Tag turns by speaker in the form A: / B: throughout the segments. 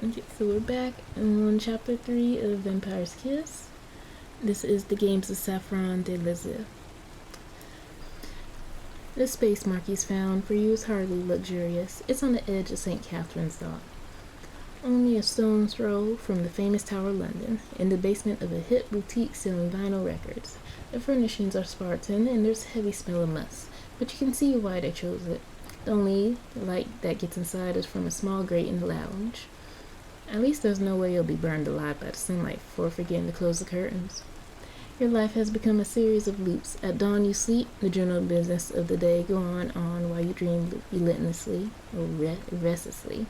A: Okay, so we're back on chapter 3 of Vampire's Kiss. This is the games of Saffron de Lizzie. The space Marquis found for you is hardly luxurious. It's on the edge of St. Catherine's Dock. Only a stone's throw from the famous Tower of London, in the basement of a hip boutique selling vinyl records. The furnishings are Spartan and there's a heavy smell of musk, but you can see why they chose it. The only light that gets inside is from a small grate in the lounge. At least there's no way you'll be burned alive by the sunlight for forgetting to close the curtains. Your life has become a series of loops. At dawn you sleep, the general business of the day go on while you dream relentlessly, or restlessly.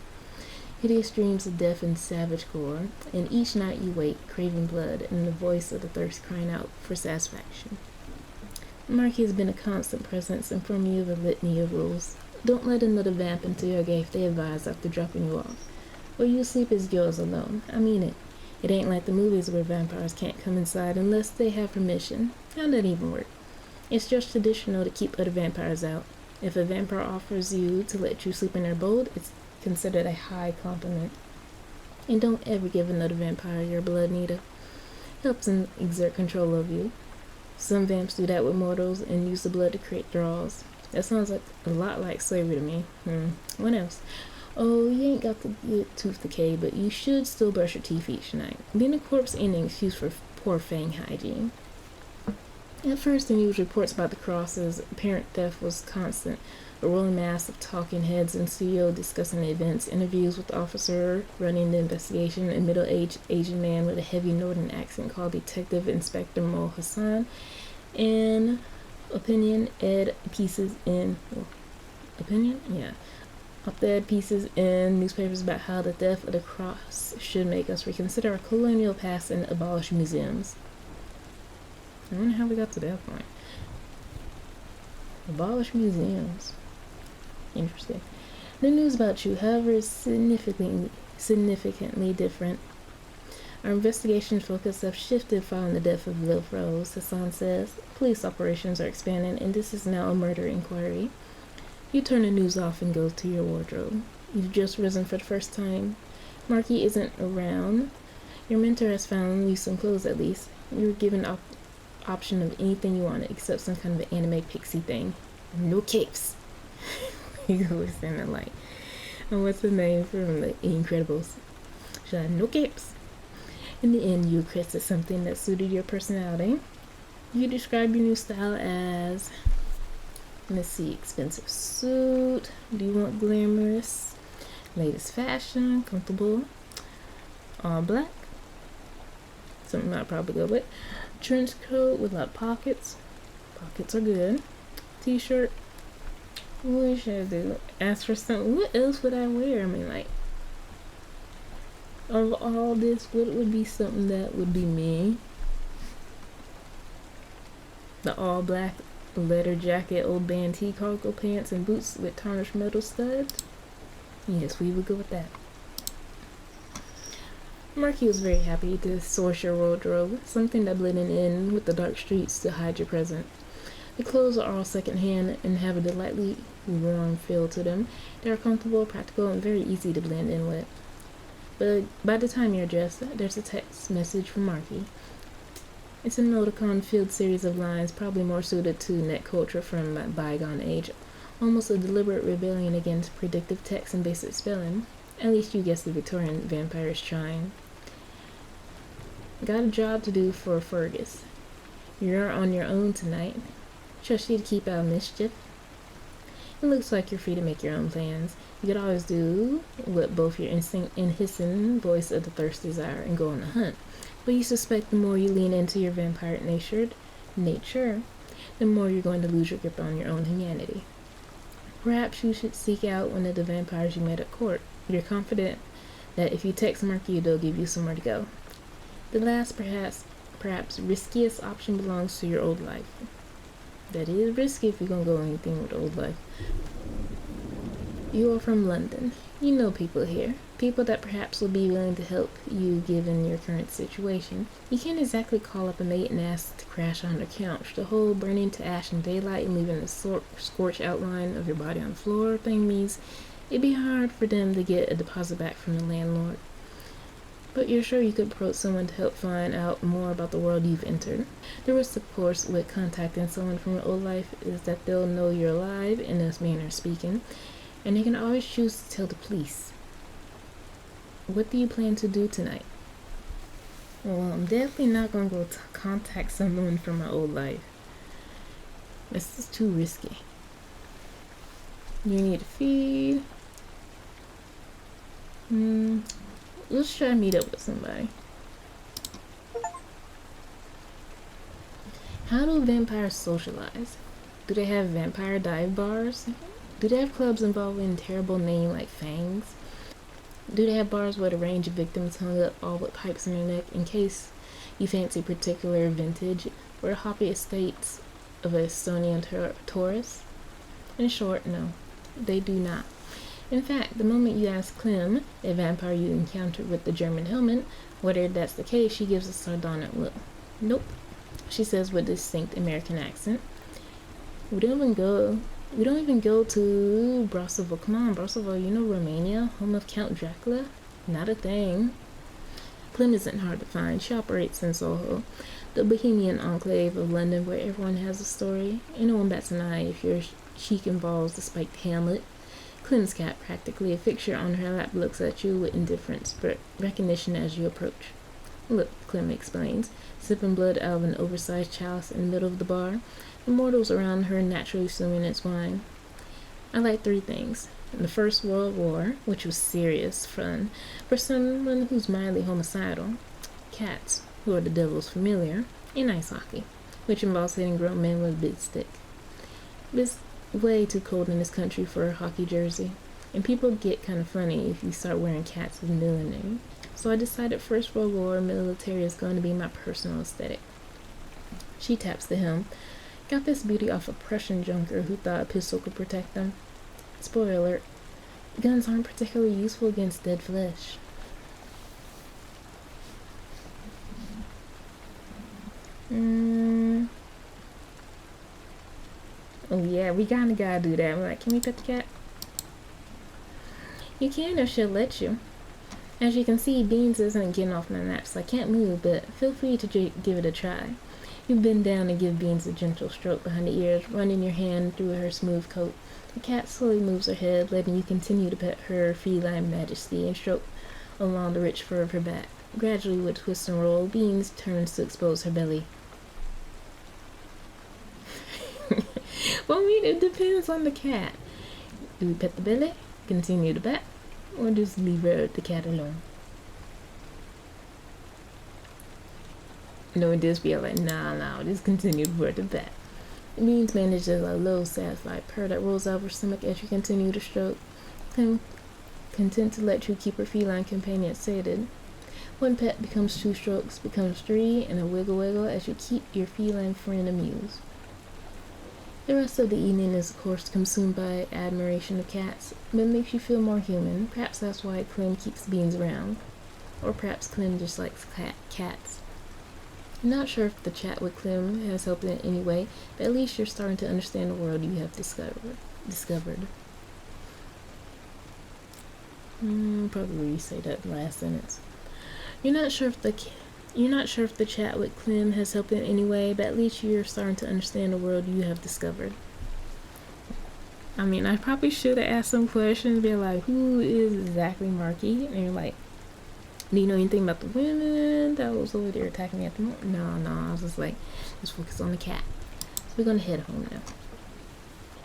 A: Hideous dreams of death and savage gore, and each night you wake, craving blood, and the voice of the thirst crying out for satisfaction. Marky has been a constant presence, informing you of a litany of rules. Don't let another vamp into your gate, they advise after dropping you off. Where you sleep is yours alone. I mean it. It ain't like the movies where vampires can't come inside unless they have permission. How'd that even work? It's just traditional to keep other vampires out. If a vampire offers you to let you sleep in their abode, it's considered a high compliment. And don't ever give another vampire your blood needle. Helps them exert control over you. Some vamps do that with mortals and use the blood to create draws. That sounds like a lot like slavery to me. What else? Oh, you ain't got to get tooth decay, but you should still brush your teeth each night. Being a corpse ain't an excuse for poor fang hygiene. At first, the news reports about the Cross's apparent death was constant. A rolling mass of talking heads in studio discussing the events, interviews with the officer running the investigation, a middle-aged Asian man with a heavy northern accent called Detective Inspector Mo Hassan, and opinion pieces in newspapers about how the death of the Cross should make us reconsider our colonial past and abolish museums. I wonder how we got to that point. Abolish museums. Interesting. The news about you, however, is significantly different. Our investigation focus have shifted following the death of Lil Rose, Hassan says. Police operations are expanding, and this is now a murder inquiry. You turn the news off and go to your wardrobe. You've just risen for the first time. Marky isn't around. Your mentor has found you some clothes at least. You were given option of anything you wanted except some kind of anime pixie thing. No capes. You always stand there like, and what's the name from the Incredibles? She had no capes. In the end, you requested something that suited your personality. You describe your new style as, let's see, expensive suit. Do you want glamorous? Latest fashion, comfortable, all black. Something I'd probably go with. Trench coat with a lot of pockets. Pockets are good. T-shirt. What should I do? Ask for something. What else would I wear? I mean, like, of all this, what would be something that would be me? The all black leather jacket, old band tee, cargo pants, and boots with tarnished metal studs? Yes, we would go with that. Marky was very happy to source your wardrobe, something that blended in with the dark streets to hide your presence. The clothes are all secondhand and have a delightfully warm feel to them. They are comfortable, practical, and very easy to blend in with. But by the time you're dressed, there's a text message from Marky. It's an emoticon-filled series of lines, probably more suited to net culture from a bygone age. Almost a deliberate rebellion against predictive text and basic spelling. At least you guess the Victorian vampire is trying. Got a job to do for Fergus. You're on your own tonight. Trust you to keep out mischief. It looks like you're free to make your own plans. You could always do what both your instinct and hissing voice of the thirst desire and go on the hunt. But you suspect the more you lean into your vampire nature, the more you're going to lose your grip on your own humanity. Perhaps you should seek out one of the vampires you met at court. You're confident that if you text Marky, they'll give you somewhere to go. The last, perhaps riskiest option belongs to your old life. That is risky if you're gonna go anything with old life. You are from London. You know people here. People that perhaps will be willing to help you given your current situation. You can't exactly call up a mate and ask to crash on their couch. The whole burning to ash in daylight and leaving a scorched outline of your body on the floor thing means it'd be hard for them to get a deposit back from the landlord. But you're sure you could approach someone to help find out more about the world you've entered. The risk, of course, with contacting someone from your old life is that they'll know you're alive, in this manner of speaking, and they can always choose to tell the police. What do you plan to do tonight? Well, I'm definitely not going to go contact someone from my old life. This is too risky. You need to feed. Let's try to meet up with somebody. How do vampires socialize? Do they have vampire dive bars? Do they have clubs involving a terrible name like Fangs? Do they have bars where the range of victims hung up all with pipes in their neck in case you fancy particular vintage or the hoppy estates of a Estonian tourist? In short, no, they do not. In fact, the moment you ask Clem, a vampire you encountered with the German helmet, whether that's the case, she gives a sardonic look. Nope, she says with a distinct American accent. We don't even go to Brasov. Come on, Brasov, you know Romania, home of Count Dracula? Not a thing. Clem isn't hard to find. She operates in Soho, the bohemian enclave of London where everyone has a story, and no one bats an eye if your chic involves the spiked Hamlet. Clem's cat, practically a fixture on her lap, looks at you with indifference but recognition as you approach. Look, Clem explains, sipping blood out of an oversized chalice in the middle of the bar, the mortals around her naturally swimming its wine. I like 3 things. In the First World War, which was serious fun for someone who's mildly homicidal, cats, who are the devil's familiar, and ice hockey, which involves hitting grown men with a big stick. It's way too cold in this country for a hockey jersey, and people get kind of funny if you start wearing cats with millinery. So I decided First World War military is going to be my personal aesthetic. She taps the helm. Got this beauty off a Prussian junker who thought a pistol could protect them. Spoiler alert, guns aren't particularly useful against dead flesh. Oh yeah, we kinda gotta do that. We're like, can we pet the cat? You can if she'll let you. As you can see, Beans isn't getting off my lap, so I can't move, but feel free to give it a try. You bend down and give Beans a gentle stroke behind the ears, running your hand through her smooth coat. The cat slowly moves her head, letting you continue to pet her feline majesty and stroke along the rich fur of her back. Gradually, with a twist and roll, Beans turns to expose her belly. Well, I mean, it depends on the cat. Do we pet the belly, continue to pet, or just leave the cat alone? No, it just be like, nah, just continue for the pet. Beans manages a low, satisfied purr that rolls out her stomach as you continue to stroke, content to let you keep her feline companion sated. One pet becomes 2 strokes, becomes 3, and a wiggle as you keep your feline friend amused. The rest of the evening is, of course, consumed by admiration of cats, but it makes you feel more human. Perhaps that's why Clem keeps Beans around. Or perhaps Clem just likes cats. I'm not sure if the chat with Clem has helped in any way, but at least you're starting to understand the world you have discovered. Probably say that last sentence. You're not sure if the chat with Clem has helped in any way, but at least you're starting to understand the world you have discovered. I mean, I probably should have asked some questions, be like, who is exactly Marky? And you're like, do you know anything about the women that was over there attacking me at the moment? No, I was just like, just focus on the cat. So we're gonna head home now.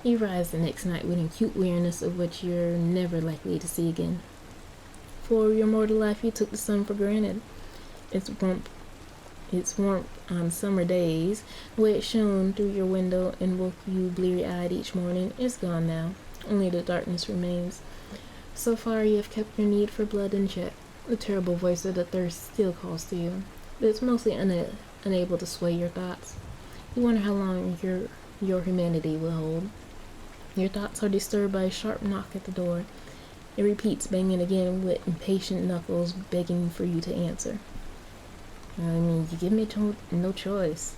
A: You rise the next night with an acute awareness of what you're never likely to see again. For your mortal life, you took the sun for granted. Its warmth on summer days, the way it shone through your window and woke you bleary-eyed each morning, is gone now. Only the darkness remains. So far, you have kept your need for blood in check. The terrible voice of the thirst still calls to you, but it's mostly unable to sway your thoughts. You wonder how long your humanity will hold. Your thoughts are disturbed by a sharp knock at the door. It repeats, banging again with impatient knuckles begging for you to answer. I mean, you give me no choice.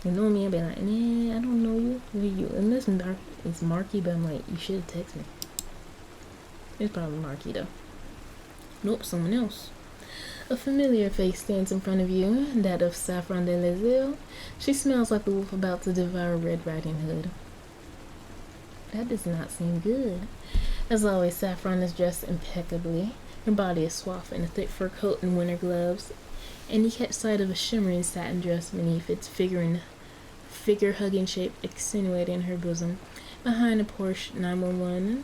A: You know me, I'd be like, nah, I don't know you. Who are you? Unless it's Marky, but I'm like, you should have texted me. It's probably Marky, though. Nope, someone else. A familiar face stands in front of you, that of Saffron de les Îles. She smells like the wolf about to devour Red Riding Hood. That does not seem good. As always, Saffron is dressed impeccably. Her body is swathed in a thick fur coat and winter gloves, and you catch sight of a shimmering satin dress beneath its figure-hugging shape extenuating her bosom. Behind a Porsche 911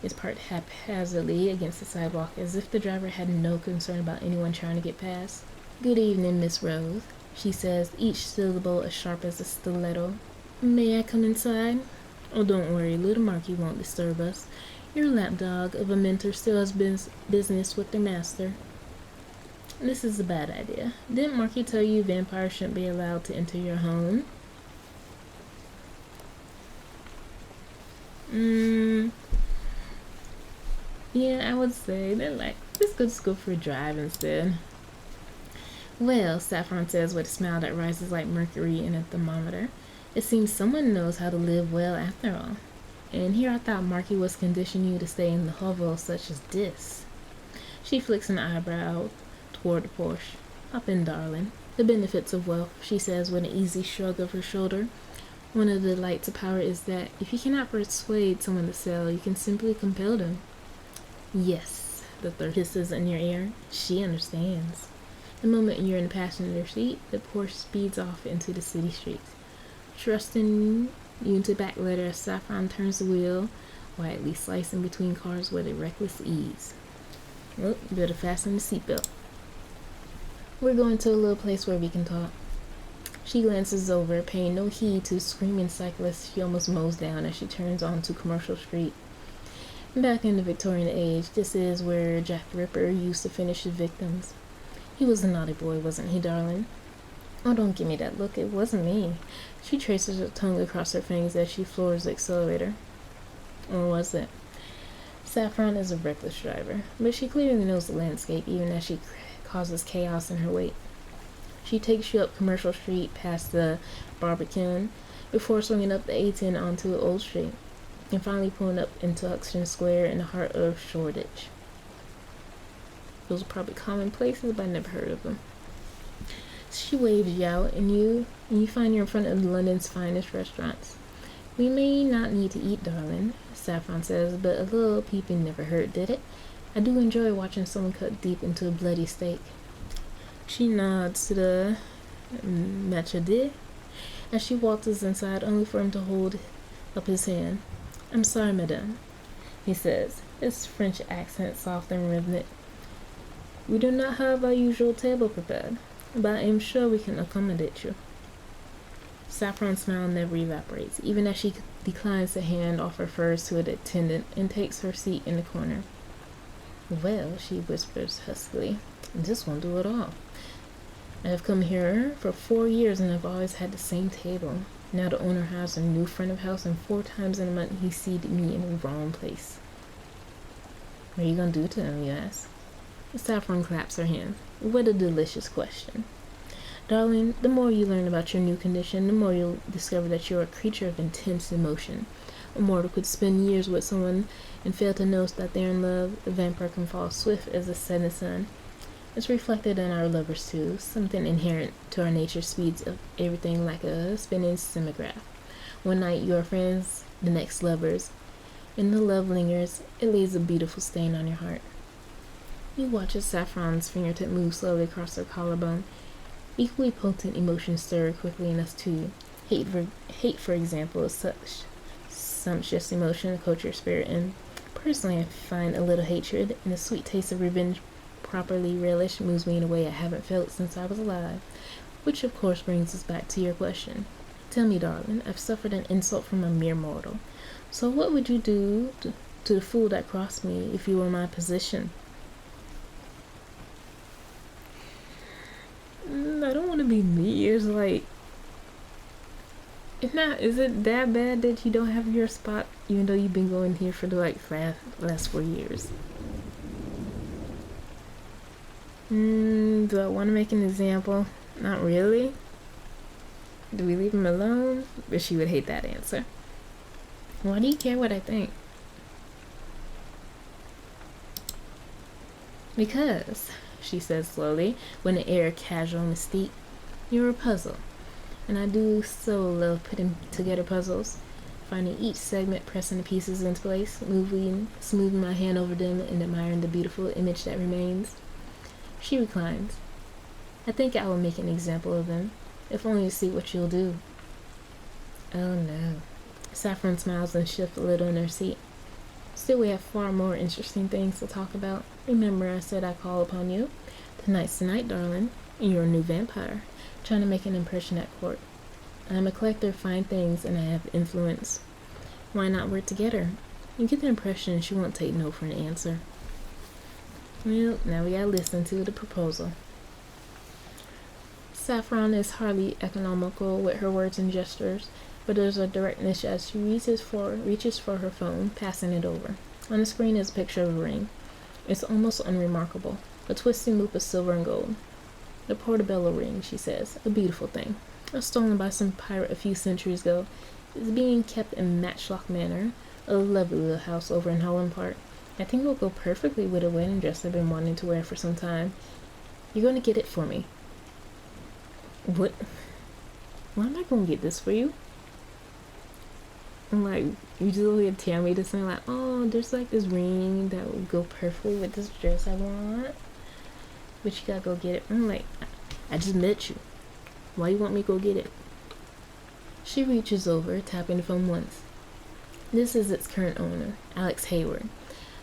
A: is parked haphazardly against the sidewalk, as if the driver had no concern about anyone trying to get past. "Good evening, Miss Rose," she says, each syllable as sharp as a stiletto. "May I come inside?" "Oh, don't worry, little Marky won't disturb us. Your lapdog of a mentor still has business with their master." "This is a bad idea. Didn't Marky tell you vampires shouldn't be allowed to enter your home?" Yeah, I would say they're like, let's just go for a drive instead. "Well," Saffron says with a smile that rises like mercury in a thermometer, "it seems someone knows how to live well after all. And here I thought Marky was conditioning you to stay in the hovel such as this." She flicks an eyebrow toward the Porsche. "Hop in, darling. The benefits of wealth," she says with an easy shrug of her shoulder. "One of the delights of power is that if you cannot persuade someone to sell, you can simply compel them." "Yes," the third hisses in your ear. She understands. The moment you're in the passenger seat, the Porsche speeds off into the city streets, trusting you into back letter as Saffron turns the wheel, widely slicing between cars with a reckless ease. "Well, you better fasten the seatbelt. We're going to a little place where we can talk." She glances over, paying no heed to screaming cyclists she almost mows down as she turns onto Commercial Street. Back in the Victorian age, this is where Jack the Ripper used to finish his victims. He was a naughty boy, wasn't he, darling? "Oh, don't give me that look. It wasn't me." She traces her tongue across her fingers as she floors the accelerator. Or was it? Saffron is a reckless driver, but she clearly knows the landscape, even as she causes chaos in her wake. She takes you up Commercial Street past the Barbican before swinging up the A10 onto Old Street, and finally pulling up into Huxton Square in the heart of Shoreditch. Those are probably common places, but I never heard of them. She waves you out, and you find you're in front of London's finest restaurants. "We may not need to eat, darling," Saffron says, "but a little peeping never hurt, did it? I do enjoy watching someone cut deep into a bloody steak." She nods to the maître d' as she waltzes inside, only for him to hold up his hand. "I'm sorry, madame," he says, his French accent soft and rhythmic. "We do not have our usual table prepared, but I am sure we can accommodate you." Saffron's smile never evaporates, even as she declines the hand off her furs to an attendant and takes her seat in the corner. "Well," she whispers huskily, "this won't do at all. I have come here for 4 years and I've always had the same table. Now the owner has a new front of house, and 4 times in a month he seated me in the wrong place." "What are you going to do to him?" you ask. Saffron claps her hands. "What a delicious question. Darling, the more you learn about your new condition, the more you'll discover that you're a creature of intense emotion. A mortal could spend years with someone and fail to notice that they're in love. A vampire can fall swift as the setting sun. It's reflected in our lovers too. Something inherent to our nature speeds up everything like a spinning seismograph. One night you are friends, the next lovers. And the love lingers. It leaves a beautiful stain on your heart." You watch as Saffron's fingertip moves slowly across her collarbone. Equally potent emotions stir quickly in us too. Hate, for example, is such sumptuous emotion to coat your spirit in. Personally, I find a little hatred and a sweet taste of revenge properly relished moves me in a way I haven't felt since I was alive. Which of course brings us back to your question. Tell me, darling, I've suffered an insult from a mere mortal. So what would you do to the fool that crossed me if you were in my position? I don't want to be me. It's like, if not, is it that bad that you don't have your spot, even though you've been going here for the last 4 years? Do I want to make an example? Not really. Do we leave him alone? But she would hate that answer. Why do you care what I think? Because she says slowly, with an air of casual mystique. You're a puzzle, and I do so love putting together puzzles, finding each segment, pressing the pieces into place, smoothing my hand over them, and admiring the beautiful image that remains. She reclines. I think I will make an example of them, if only to see what you'll do. Oh no. Saffron smiles and shifts a little in her seat. Still, we have far more interesting things to talk about. Remember, I said I'd call upon you. Tonight's the night, darling. You're a new vampire, trying to make an impression at court. I'm a collector of fine things, and I have influence. Why not work together? You get the impression she won't take no for an answer. Well, now we gotta listen to the proposal. Saffron is hardly economical with her words and gestures, but there's a directness as she reaches for her phone, passing it over. On the screen is a picture of a ring. It's almost unremarkable, a twisting loop of silver and gold. The Portobello ring, she says, a beautiful thing. Stolen by some pirate a few centuries ago. It's being kept in Matchlock Manor, a lovely little house over in Holland Park. I think it will go perfectly with a wedding dress I've been wanting to wear for some time. You're going to get it for me. What? Why am I going to get this for you? I'm like, you just gonna tell me this and like, oh, there's like this ring that would go perfectly with this dress I want, but you gotta go get it. I'm like, I just met you. Why you want me to go get it? She reaches over, tapping the phone once. This is its current owner, Alex Hayward.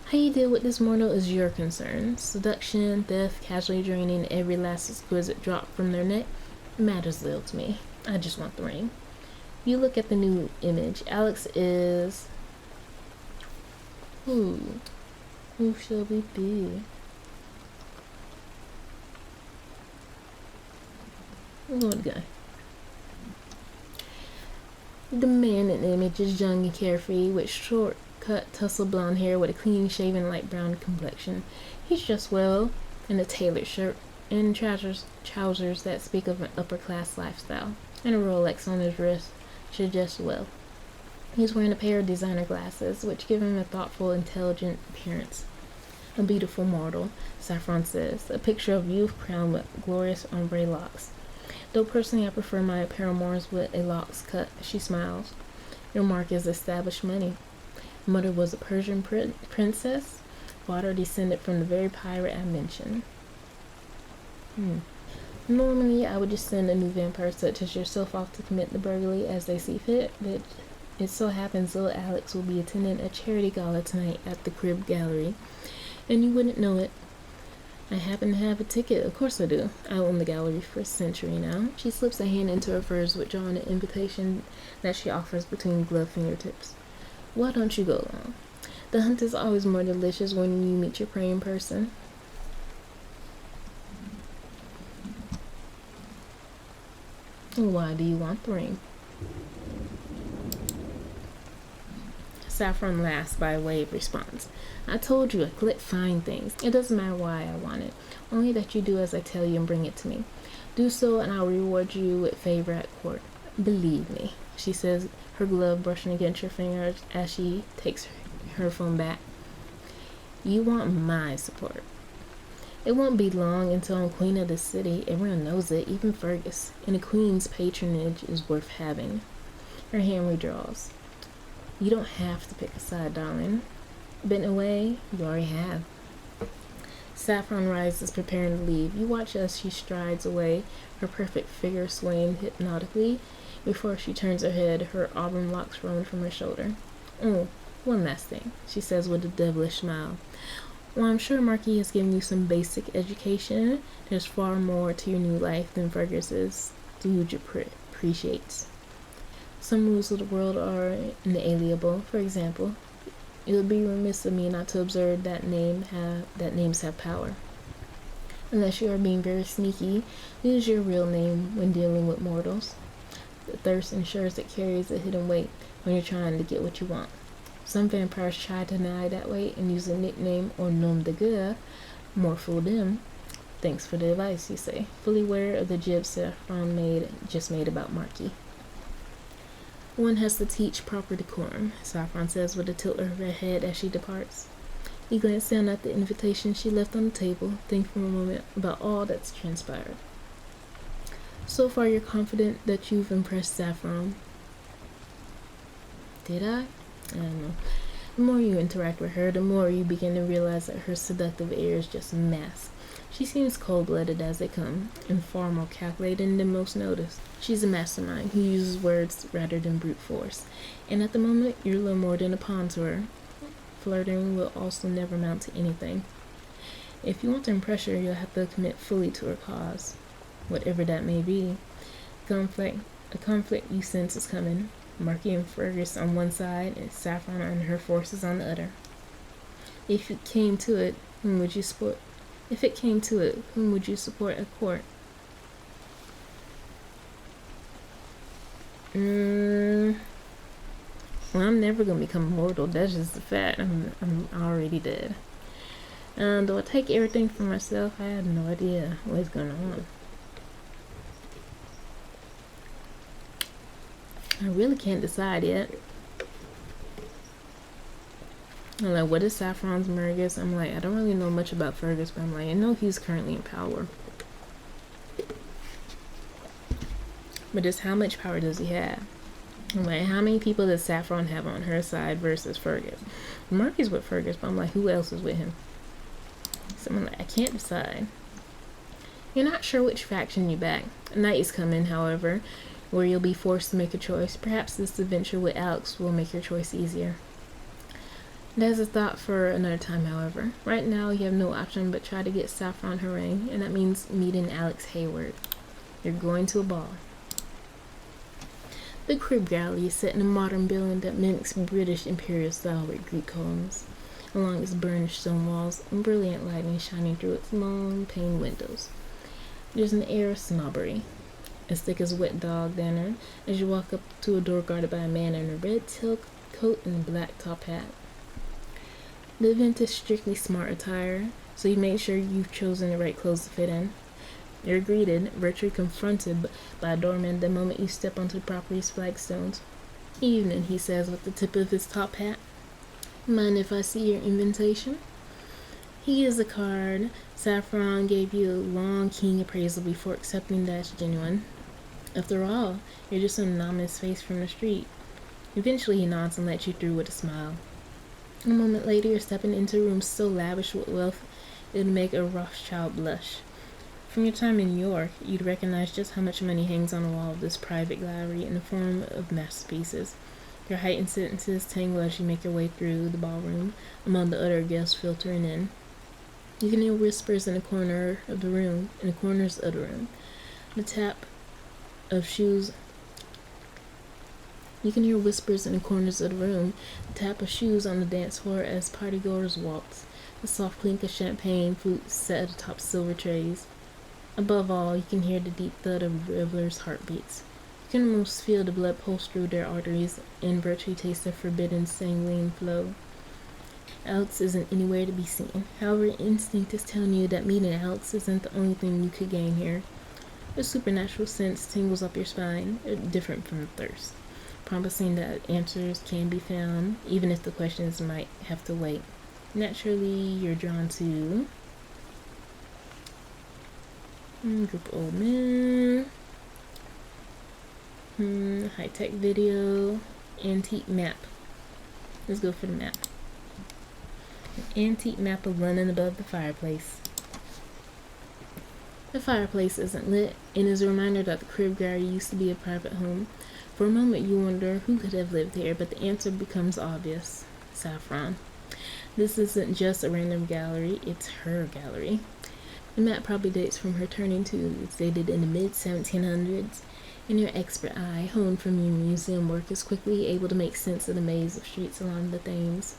A: How you deal with this mortal is your concern. Seduction, theft, casually draining every last exquisite drop from their neck matters little to me. I just want the ring. You look at the new image. Alex is... Who shall we be? What guy? The man in the image is young and carefree, with short, cut, tousled blonde hair with a clean-shaven, light brown complexion. He's dressed well in a tailored shirt and trousers that speak of an upper-class lifestyle, and a Rolex on his wrist suggests well. He's wearing a pair of designer glasses, which give him a thoughtful, intelligent appearance. A beautiful mortal, Saffron says, a picture of youth crowned with glorious ombre locks. Though personally I prefer my paramours with a locks cut, she smiles. Your mark is established money. Mother was a Persian princess. Father descended from the very pirate I mentioned. Normally, I would just send a new vampire such as yourself off to commit the burglary as they see fit, but it so happens little Alex will be attending a charity gala tonight at the Crib Gallery, and you wouldn't know it. I happen to have a ticket. Of course I do. I own the gallery for a century now. She slips a hand into her furs, withdrawing an invitation that she offers between glove fingertips. Why don't you go along? The hunt is always more delicious when you meet your prey in person. Why do you want the ring? Saffron laughs by way of response. I told you I collect fine things. It doesn't matter why I want it, only that you do as I tell you and bring it to me. Do so and I'll reward you with favor at court. Believe me, she says, her glove brushing against her finger as she takes her phone back. You want my support. It won't be long until I'm queen of the city. Everyone knows it, even Fergus. And a queen's patronage is worth having. Her hand redraws. You don't have to pick a side, darling. Been away, you already have. Saffron rises, preparing to leave. You watch as she strides away, her perfect figure swaying hypnotically. Before she turns her head, her auburn locks rolling from her shoulder. Oh, one last thing, she says with a devilish smile. Well, I'm sure Marquis has given you some basic education. There's far more to your new life than Fergus's stooge appreciates. Some rules of the world are inalienable. For example, it would be remiss of me not to observe that names have power. Unless you are being very sneaky, use your real name when dealing with mortals. The thirst ensures it carries a hidden weight when you're trying to get what you want. Some vampires try to deny that weight and use a nickname or nom de guerre. More fool them. Thanks for the advice, you say, fully aware of the jib Saffron just made about Marquis. One has to teach proper decorum, Saffron says with a tilt of her head as she departs. He glanced down at the invitation she left on the table, thinking for a moment about all that's transpired. So far, you're confident that you've impressed Saffron. Did I? I don't know. The more you interact with her, the more you begin to realize that her seductive air is just a mask. She seems cold-blooded as they come, and far more calculated than most notice. She's a mastermind who uses words rather than brute force, and at the moment, you're little more than a pawn to her. Flirting will also never amount to anything. If you want to impress her, you'll have to commit fully to her cause, whatever that may be. A conflict you sense is coming. Marky and Fergus on one side, and Saffron and her forces on the other. If it came to it, whom would you support? At court? Well, I'm never gonna become immortal. That's just a fact. I'm already dead. Do I take everything for myself? I have no idea what's going on. I really can't decide yet. I'm like, what is Saffron's Mergus? I'm like, I don't really know much about Fergus, but I'm like, I know he's currently in power. But just how much power does he have? I'm like, how many people does Saffron have on her side versus Fergus? Marky's with Fergus, but I'm like, who else is with him? So I'm like, I can't decide. You're not sure which faction you back. A night is coming, however, where you'll be forced to make a choice. Perhaps this adventure with Alex will make your choice easier. That's a thought for another time, however. Right now, you have no option but try to get Saffron her ring, and that means meeting Alex Hayward. You're going to a ball. The crib gallery is set in a modern building that mimics British imperial style with Greek columns along its burnished stone walls and brilliant lighting shining through its long pane windows. There's an air of snobbery, as thick as wet dog dinner, as you walk up to a door guarded by a man in a red silk coat and a black top hat. The event is strictly smart attire, so you make sure you've chosen the right clothes to fit in. You're greeted, virtually confronted by a doorman the moment you step onto the property's flagstones. Evening, he says with the tip of his top hat. Mind if I see your invitation? He gives a card. Saffron gave you a long, keen appraisal before accepting that it's genuine. After all, you're just an anonymous face from the street. Eventually, he nods and lets you through with a smile. A moment later, you're stepping into a room so lavish with wealth, it would make a Rothschild blush. From your time in New York, you'd recognize just how much money hangs on the wall of this private gallery in the form of masterpieces. Your heightened sentences tangle as you make your way through the ballroom, among the other guests filtering in. You can hear whispers in the corners of the room. The tap of shoes. You can hear whispers in the corners of the room, the tap of shoes on the dance floor as partygoers waltz, the soft clink of champagne flutes set atop silver trays. Above all, you can hear the deep thud of revelers' heartbeats. You can almost feel the blood pulse through their arteries and virtually taste the forbidden sanguine flow. Alex isn't anywhere to be seen. However, instinct is telling you that meeting Alex isn't the only thing you could gain here. A supernatural sense tingles up your spine, different from thirst, promising that answers can be found, even if the questions might have to wait. Naturally, you're drawn to group of old men, high-tech video, antique map. Let's go for the map. An antique map of London above the fireplace. The fireplace isn't lit and is a reminder that the crib gallery used to be a private home. For a moment you wonder who could have lived here, but the answer becomes obvious. Saffron. This isn't just a random gallery, it's her gallery. The map probably dates from her turning two. It's dated in the mid-1700s, and your expert eye, honed from your museum work, is quickly able to make sense of the maze of streets along the Thames.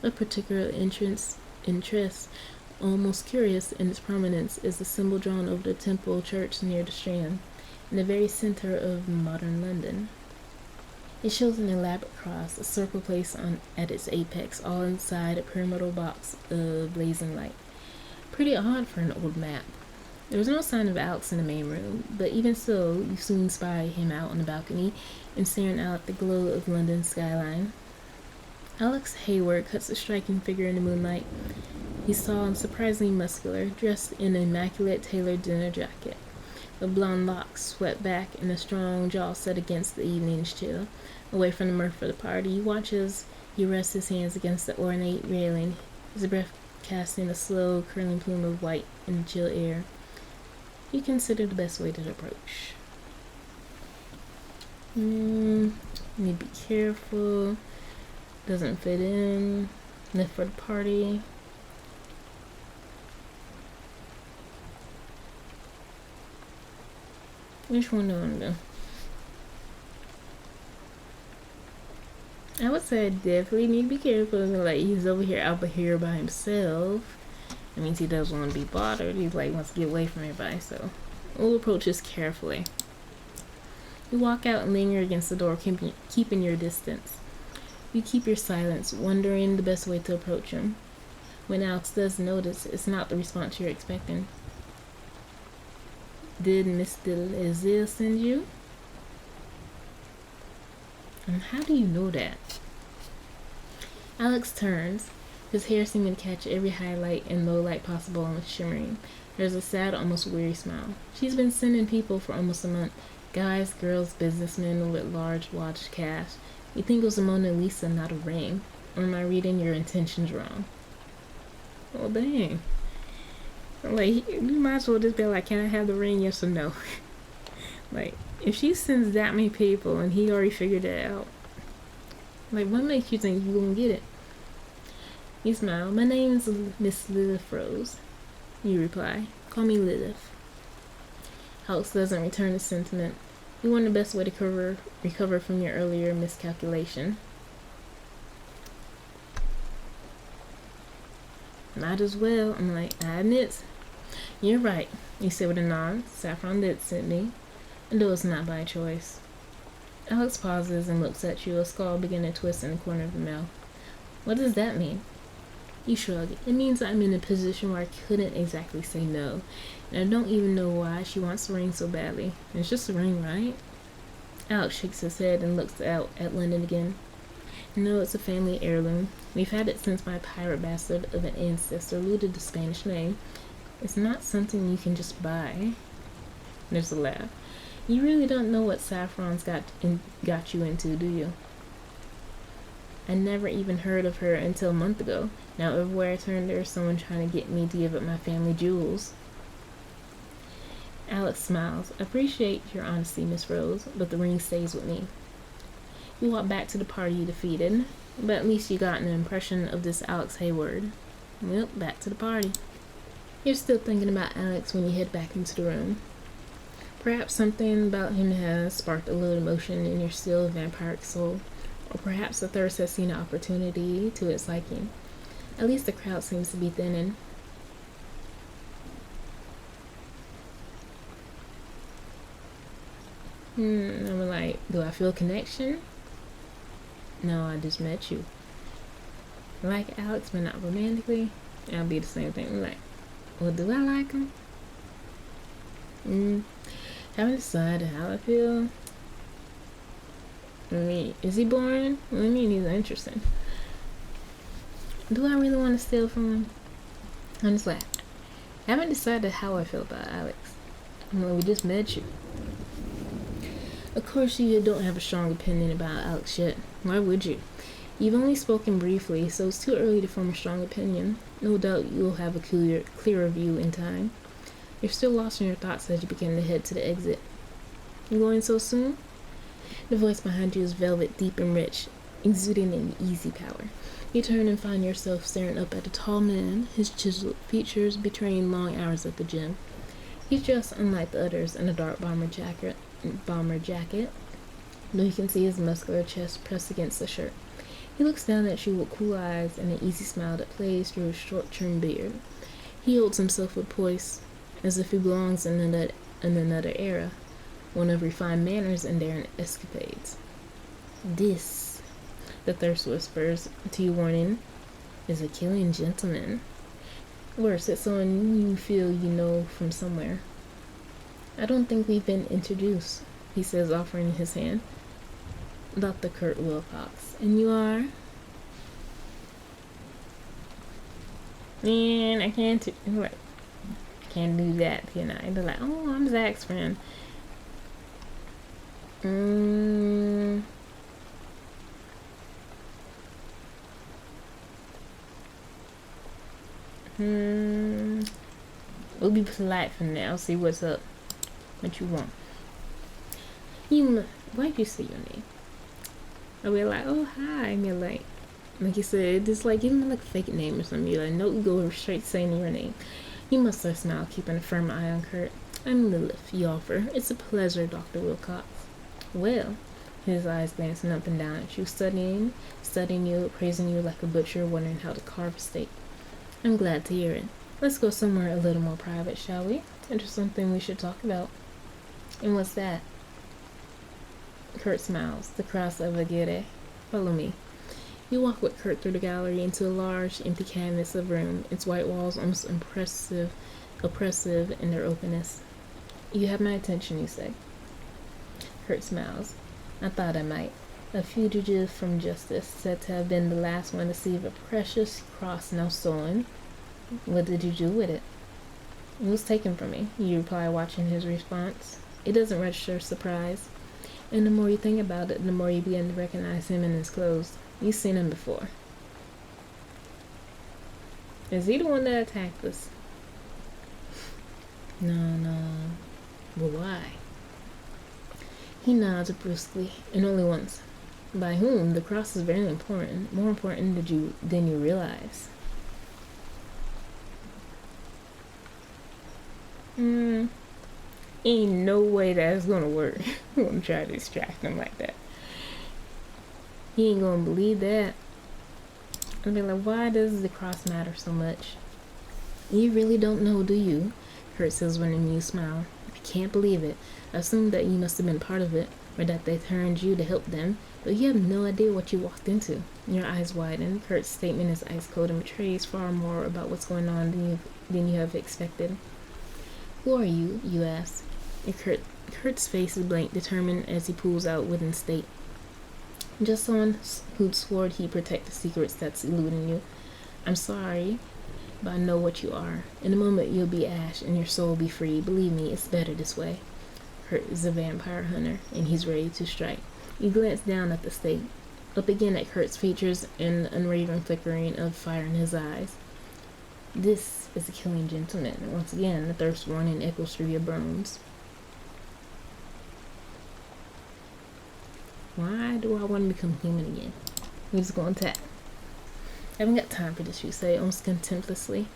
A: Of particular interest, almost curious in its prominence, is the symbol drawn over the Temple Church near the Strand, in the very center of modern London. It shows an elaborate cross, a circle placed at its apex, all inside a pyramidal box of blazing light. Pretty odd for an old map. There was no sign of Alex in the main room, but even so, you soon spy him out on the balcony and staring out at the glow of London's skyline. Alex Hayward cuts a striking figure in the moonlight. He's tall and surprisingly muscular, dressed in an immaculate tailored dinner jacket. The blonde locks swept back and a strong jaw set against the evening's chill. Away from the mirth of the party, he watches. He rests his hands against the ornate railing, his breath casting a slow, curling plume of white in the chill air. You consider the best way to approach. Need to be careful. Doesn't fit in. Left for the party. Which one do I want to do? I would say I definitely need to be careful. Like, he's over here by himself. That means he doesn't want to be bothered. He's like, wants to get away from everybody. So we'll approach this carefully. You walk out and linger against the door, keeping your distance. You keep your silence, wondering the best way to approach him. When Alex does notice, it's not the response you're expecting. Did Mr. Lazille send you? And how do you know that? Alex turns, his hair seeming to catch every highlight and low light possible on shimmering. There's a sad, almost weary smile. She's been sending people for almost a month. Guys, girls, businessmen with large watch cash. You think it was a Mona Lisa, not a ring. Or am I reading your intentions wrong? Oh, dang. Like, you might as well just be like, can I have the ring, yes or no? Like, if she sends that many people and he already figured it out, like, what makes you think you're gonna get it? You smile. My name's Miss Lilith Rose. You reply. Call me Lilith. Alex doesn't return the sentiment. You want the best way to recover from your earlier miscalculation. Might as well. I'm like, I admit. You're right, you say with a nod. Saffron did send me. And though it's not by choice. Alex pauses and looks at you, a skull beginning to twist in the corner of the mouth. What does that mean? You shrug. It means I'm in a position where I couldn't exactly say no. And I don't even know why she wants the ring so badly. It's just a ring, right? Alex shakes his head and looks out at London again. No, it's a family heirloom. We've had it since my pirate bastard of an ancestor looted the Spanish name. It's not something you can just buy. There's a laugh. You really don't know what Saffron's got you into, do you? I never even heard of her until a month ago. Now everywhere I turn, there's someone trying to get me to give up my family jewels. Alex smiles. I appreciate your honesty, Miss Rose, but the ring stays with me. You walk back to the party defeated, but at least you got an impression of this Alex Hayward. Well, back to the party. You're still thinking about Alex when you head back into the room. Perhaps something about him has sparked a little emotion in your still vampiric soul, or perhaps the thirst has seen an opportunity to its liking. At least the crowd seems to be thinning. I'm like, do I feel a connection? No, I just met you. Like Alex, but not romantically. I'll be the same thing. I'm like, well, do I like him? Haven't decided how I feel. I mean, is he boring? I mean, he's interesting. Do I really want to steal from him? I'm just like, haven't decided how I feel about Alex. I'm like, we just met you. Of course, you don't have a strong opinion about Alex yet. Why would you? You've only spoken briefly, so it's too early to form a strong opinion. No doubt you'll have a clearer view in time. You're still lost in your thoughts as you begin to head to the exit. You going so soon? The voice behind you is velvet, deep and rich, exuding an easy power. You turn and find yourself staring up at a tall man, his chiseled features betraying long hours at the gym. He's dressed unlike the others in a dark bomber jacket, though you can see his muscular chest pressed against the shirt. He looks down at you with cool eyes and an easy smile that plays through his short-trimmed beard. He holds himself with poise, as if he belongs in another era, one of refined manners and daring escapades. This, the thirst whispers to you warning, is a killing gentleman. Worse, it's someone you feel you know from somewhere. I don't think we've been introduced, he says, offering his hand. Dr. Kurt Wilcox. And you are? And I can't, like, can't do that, can I? They're like, oh, I'm Zach's friend. We'll be polite for now. See what's up. What you want? Why'd you say your name? I'll be like, oh, hi. And you're like you said, it's like, give me like a fake name or something. You're like, no, you go straight saying your name. You must have smiled, keeping a firm eye on Kurt. I'm Lilith, you offer. It's a pleasure, Dr. Wilcox. Well, his eyes glancing up and down at you, studying you, praising you like a butcher, wondering how to carve a steak. I'm glad to hear it. Let's go somewhere a little more private, shall we? There's something we should talk about. And what's that? Kurt smiles, the cross of Aguirre. Follow me. You walk with Kurt through the gallery into a large, empty canvas of room, its white walls almost oppressive in their openness. You have my attention, you say. Kurt smiles. I thought I might. A fugitive from justice, said to have been the last one to see a precious cross now stolen. What did you do with it? It was taken from me, you reply, watching his response. It doesn't register surprise. And the more you think about it, the more you begin to recognize him in his clothes. You've seen him before. Is he the one that attacked us? No. But why? He nods brusquely, and only once. By whom? The cross is very important. More important than you realize. Ain't no way that's gonna work. I'm gonna try to distract him like that. He ain't gonna believe that. I'll be like, why does the cross matter so much? You really don't know, do you? Kurt says with an amused smile. I can't believe it. I assumed that you must have been part of it, or that they turned you to help them, but you have no idea what you walked into. Your eyes widen. Kurt's statement is ice cold and betrays far more about what's going on than you have expected. Who are you? You ask. And Kurt's face is blank, determined as he pulls out wooden stake. Just someone who'd sworn he'd protect the secrets that's eluding you. I'm sorry, but I know what you are. In a moment you'll be ash and your soul will be free. Believe me, it's better this way. Kurt is a vampire hunter, and he's ready to strike. You glance down at the stake, up again at Kurt's features and unwavering flickering of fire in his eyes. This is a killing gentleman. Once again, the thirst warning echoes through your bones. Why do I want to become human again? He's going to attack. I haven't got time for this, you say, almost contemptuously.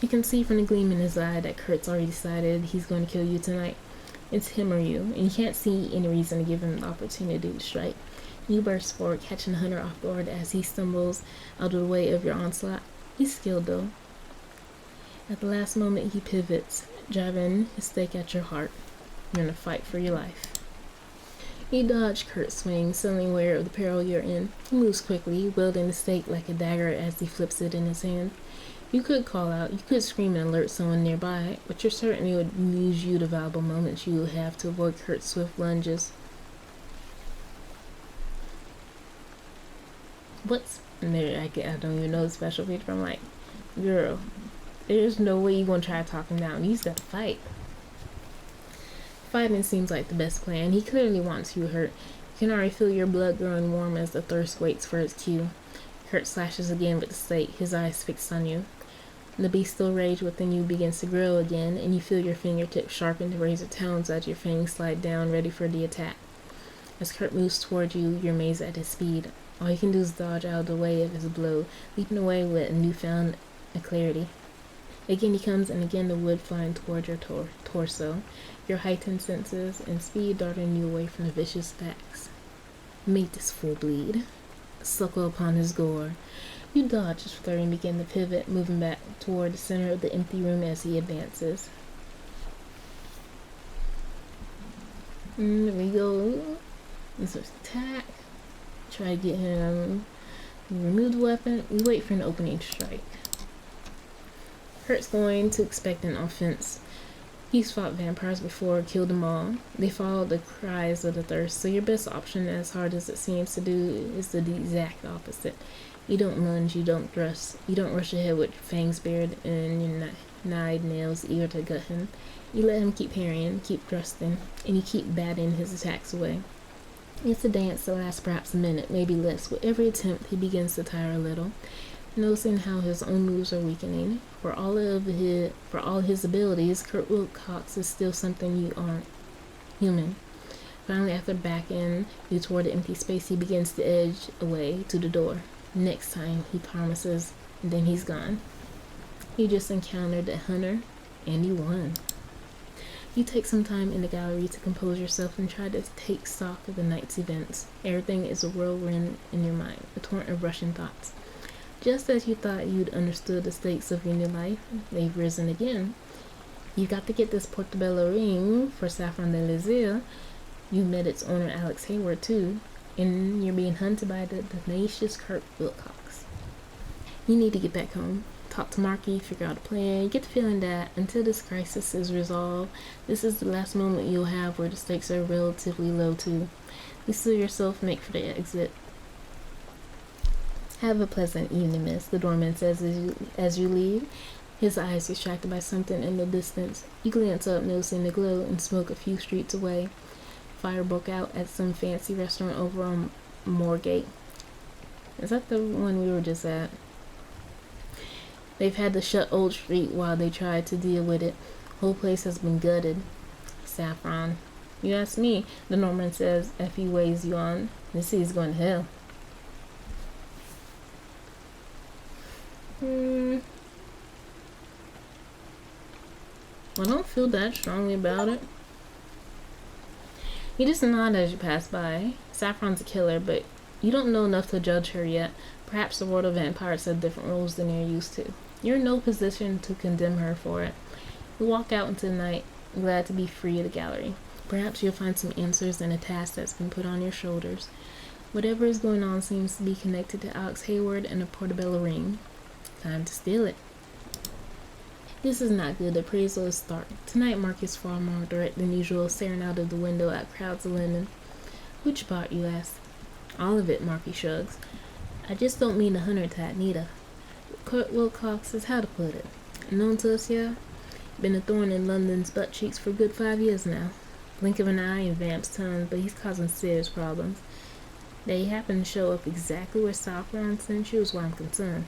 A: You can see from the gleam in his eye that Kurt's already decided he's going to kill you tonight. It's him or you, and you can't see any reason to give him the opportunity to strike. You burst forward, catching the hunter off guard as he stumbles out of the way of your onslaught. He's skilled, though. At the last moment, he pivots, driving his stake at your heart. You're in a fight for your life. You dodge Kurt's swing, suddenly aware of the peril you're in. He moves quickly, wielding the stake like a dagger as he flips it in his hand. You could call out, you could scream and alert someone nearby, but you certainly would lose you the valuable moments you would have to avoid Kurt's swift lunges. What's there? I don't even know the special feature. I'm like, girl, there's no way you're gonna try to talk him down. He's got to fight. Fighting seems like the best plan. He clearly wants you hurt. You can already feel your blood growing warm as the thirst waits for its cue. Kurt slashes again with the stake, his eyes fixed on you. The bestial rage within you begins to grow again, and you feel your fingertips sharpen to razor talons as your fangs slide down, ready for the attack. As Kurt moves toward you, you're amazed at his speed. All you can do is dodge out of the way of his blow, leaping away with a newfound clarity. Again he comes, and again the wood flying toward your torso, your heightened senses and speed darting you away from the vicious attacks. Make this fool bleed. Suckle upon his gore. You dodge his flurry and begin to pivot, moving back toward the center of the empty room as he advances. There we go. This is attack. Try to get him. Remove the weapon. We wait for an opening to strike. Kurt's going to expect an offense. He's fought vampires before, killed them all. They follow the cries of the thirst, so your best option, as hard as it seems to do, is to do the exact opposite. You don't lunge, you don't thrust, you don't rush ahead with fangs bared and your knife nails eager to gut him. You let him keep parrying, keep thrusting, and you keep batting his attacks away. It's a dance that lasts perhaps a minute, maybe less. With every attempt, he begins to tire a little, noticing how his own moves are weakening. For all his abilities, Kurt Wilcox is still something you aren't, human. Finally, after backing you toward the empty space, he begins to edge away to the door. Next time, he promises, and then he's gone. You just encountered a hunter, and you won. You take some time in the gallery to compose yourself and try to take stock of the night's events. Everything is a whirlwind in your mind, a torrent of rushing thoughts. Just as you thought you'd understood the stakes of your new life, they've risen again. You got to get this portobello ring for Saffron de Lisle. You met its owner, Alex Hayward, too, and you're being hunted by the tenacious Kurt Wilcox. You need to get back home, talk to Marky, figure out a plan. You get the feeling that until this crisis is resolved, this is the last moment you'll have where the stakes are relatively low, too. You seal yourself, make for the exit. Have a pleasant evening, miss, the doorman says as you leave, his eyes distracted by something in the distance. You glance up, noticing the glow and smoke a few streets away. Fire broke out at some fancy restaurant over on Moorgate. Is that the one we were just at? They've had to shut Old Street while they tried to deal with it. Whole place has been gutted. Saffron. You ask me, the Norman says if he waves you on. This city's going to hell. I don't feel that strongly about it. You just nod as you pass by. Saffron's a killer, but you don't know enough to judge her yet. Perhaps the world of vampires have different rules than you're used to. You're in no position to condemn her for it. You walk out into the night, glad to be free of the gallery. Perhaps you'll find some answers in a task that's been put on your shoulders. Whatever is going on seems to be connected to Alex Hayward and the portobello ring. Time to steal it. This is not good. The appraisal is stark. Tonight Mark is far more direct than usual, staring out of the window at crowds of women. Which part, you ask? All of it, Marky shrugs. I just don't mean the hunter type, neither. Kurt Wilcox is how to put it. Known to us here? Been a thorn in London's butt cheeks for a good 5 years now. Blink of an eye and Vamp's tongue, but he's causing serious problems. They happen to show up exactly where Saffron sent you is where I'm concerned.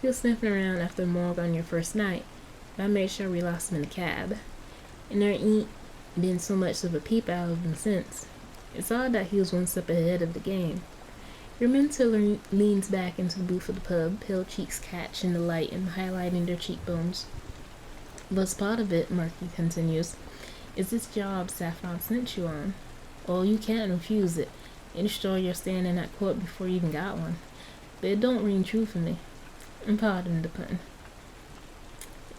A: He was sniffing around after the morgue on your first night. I made sure we lost him in the cab, and there ain't been so much of a peep out of him since. It's odd that he was one step ahead of the game. Your mentor leans back into the booth of the pub, pale cheeks catch in the light and highlighting their cheekbones. But part of it, Marky continues, is this job Saffron sent you on. Oh, you can't refuse it. It's sure you're standing at court before you even got one. But it don't ring true for me. And pardon the pun.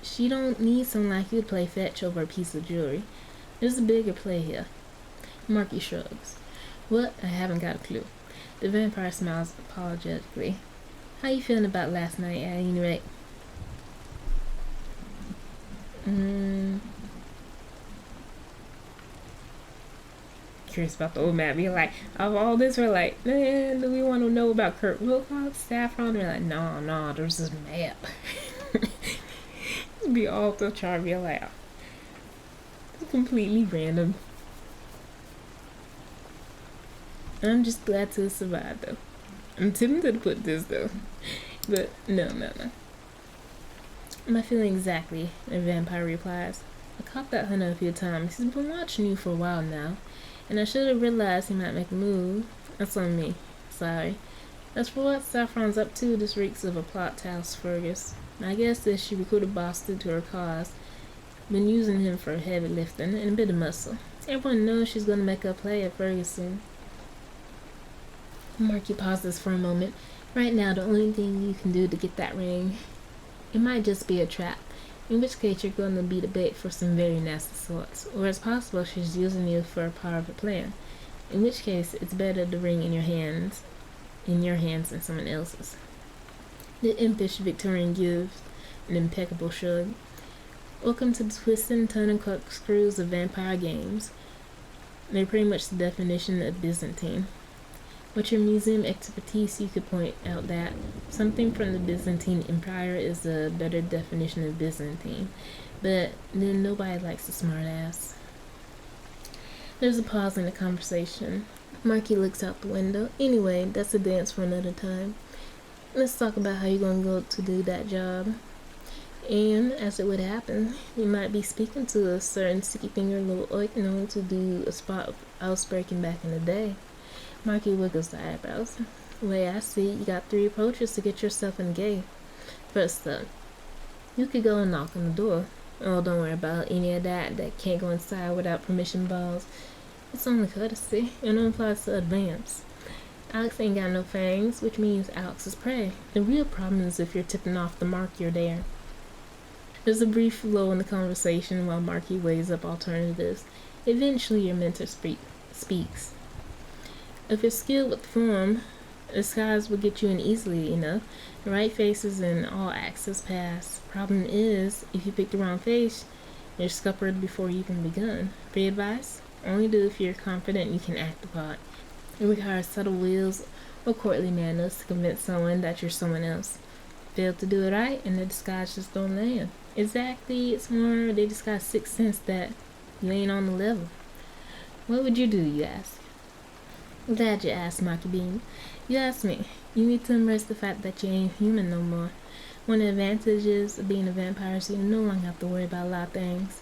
A: She don't need someone like you to play fetch over a piece of jewelry. There's a bigger play here. Marky shrugs. What? I haven't got a clue. The vampire smiles apologetically. How you feeling about last night, at any rate? Curious about the old man. We're like, of all this, we're like, man, do we want to know about Kurt Wilcox, Saffron? We're like, no, there's this map. It'd be all the charm of your laugh. It's completely random. I'm just glad to survive, though. I'm tempted to put this, though. But, no. I'm not feeling exactly, the vampire replies. I caught that hunter a few times. He's been watching you for a while now, and I should have realized he might make a move. That's on me. Sorry. As for what Saffron's up to, this reeks of a plot to oust Fergus. I guess that she recruited Boston to her cause. Been using him for heavy lifting and a bit of muscle. Everyone knows she's going to make a play at Ferguson. Marky pauses for a moment. Right now, the only thing you can do to get that ring, it might just be a trap. In which case, you're going to be the bait for some very nasty sorts. Or it's possible she's using you for a part of a plan. In which case, it's better the ring in your hands than someone else's. The impish Victorian gives an impeccable shrug. Welcome to the twists and turning corkscrews of vampire games. They're pretty much the definition of Byzantine. With your museum expertise, you could point out that something from the Byzantine Empire is a better definition of Byzantine, but then nobody likes a smartass. There's a pause in the conversation. Marky looks out the window. Anyway, that's a dance for another time. Let's talk about how you're gonna go to do that job. And as it would happen, you might be speaking to a certain sticky finger little oik known to do a spot of housebreaking back in the day. Marky wiggles the eyebrows. The way I see it, you got 3 approaches to get yourself in gay. First up, you could go and knock on the door. Oh, don't worry about any of that. That can't go inside without permission balls. It's only courtesy. It only applies to vamps. Alex ain't got no fangs, which means Alex is prey. The real problem is if you're tipping off the mark, you're there. There's a brief lull in the conversation while Marky weighs up alternatives. Eventually, your mentor speaks. If you're skilled with form, disguise will get you in easily enough. The right faces and all access pass. Problem is, if you pick the wrong face, you're scuppered before you even begun. Free advice? Only do if you're confident you can act the part. It requires subtle wheels or courtly manners to convince someone that you're someone else. Fail to do it right, and the disguise just don't land. Exactly, it's more they disguise 6th sense that you ain't on the level. What would you do, you ask? Glad you asked, Monkey Bean. You asked me. You need to embrace the fact that you ain't human no more. One of the advantages of being a vampire is you no longer have to worry about a lot of things.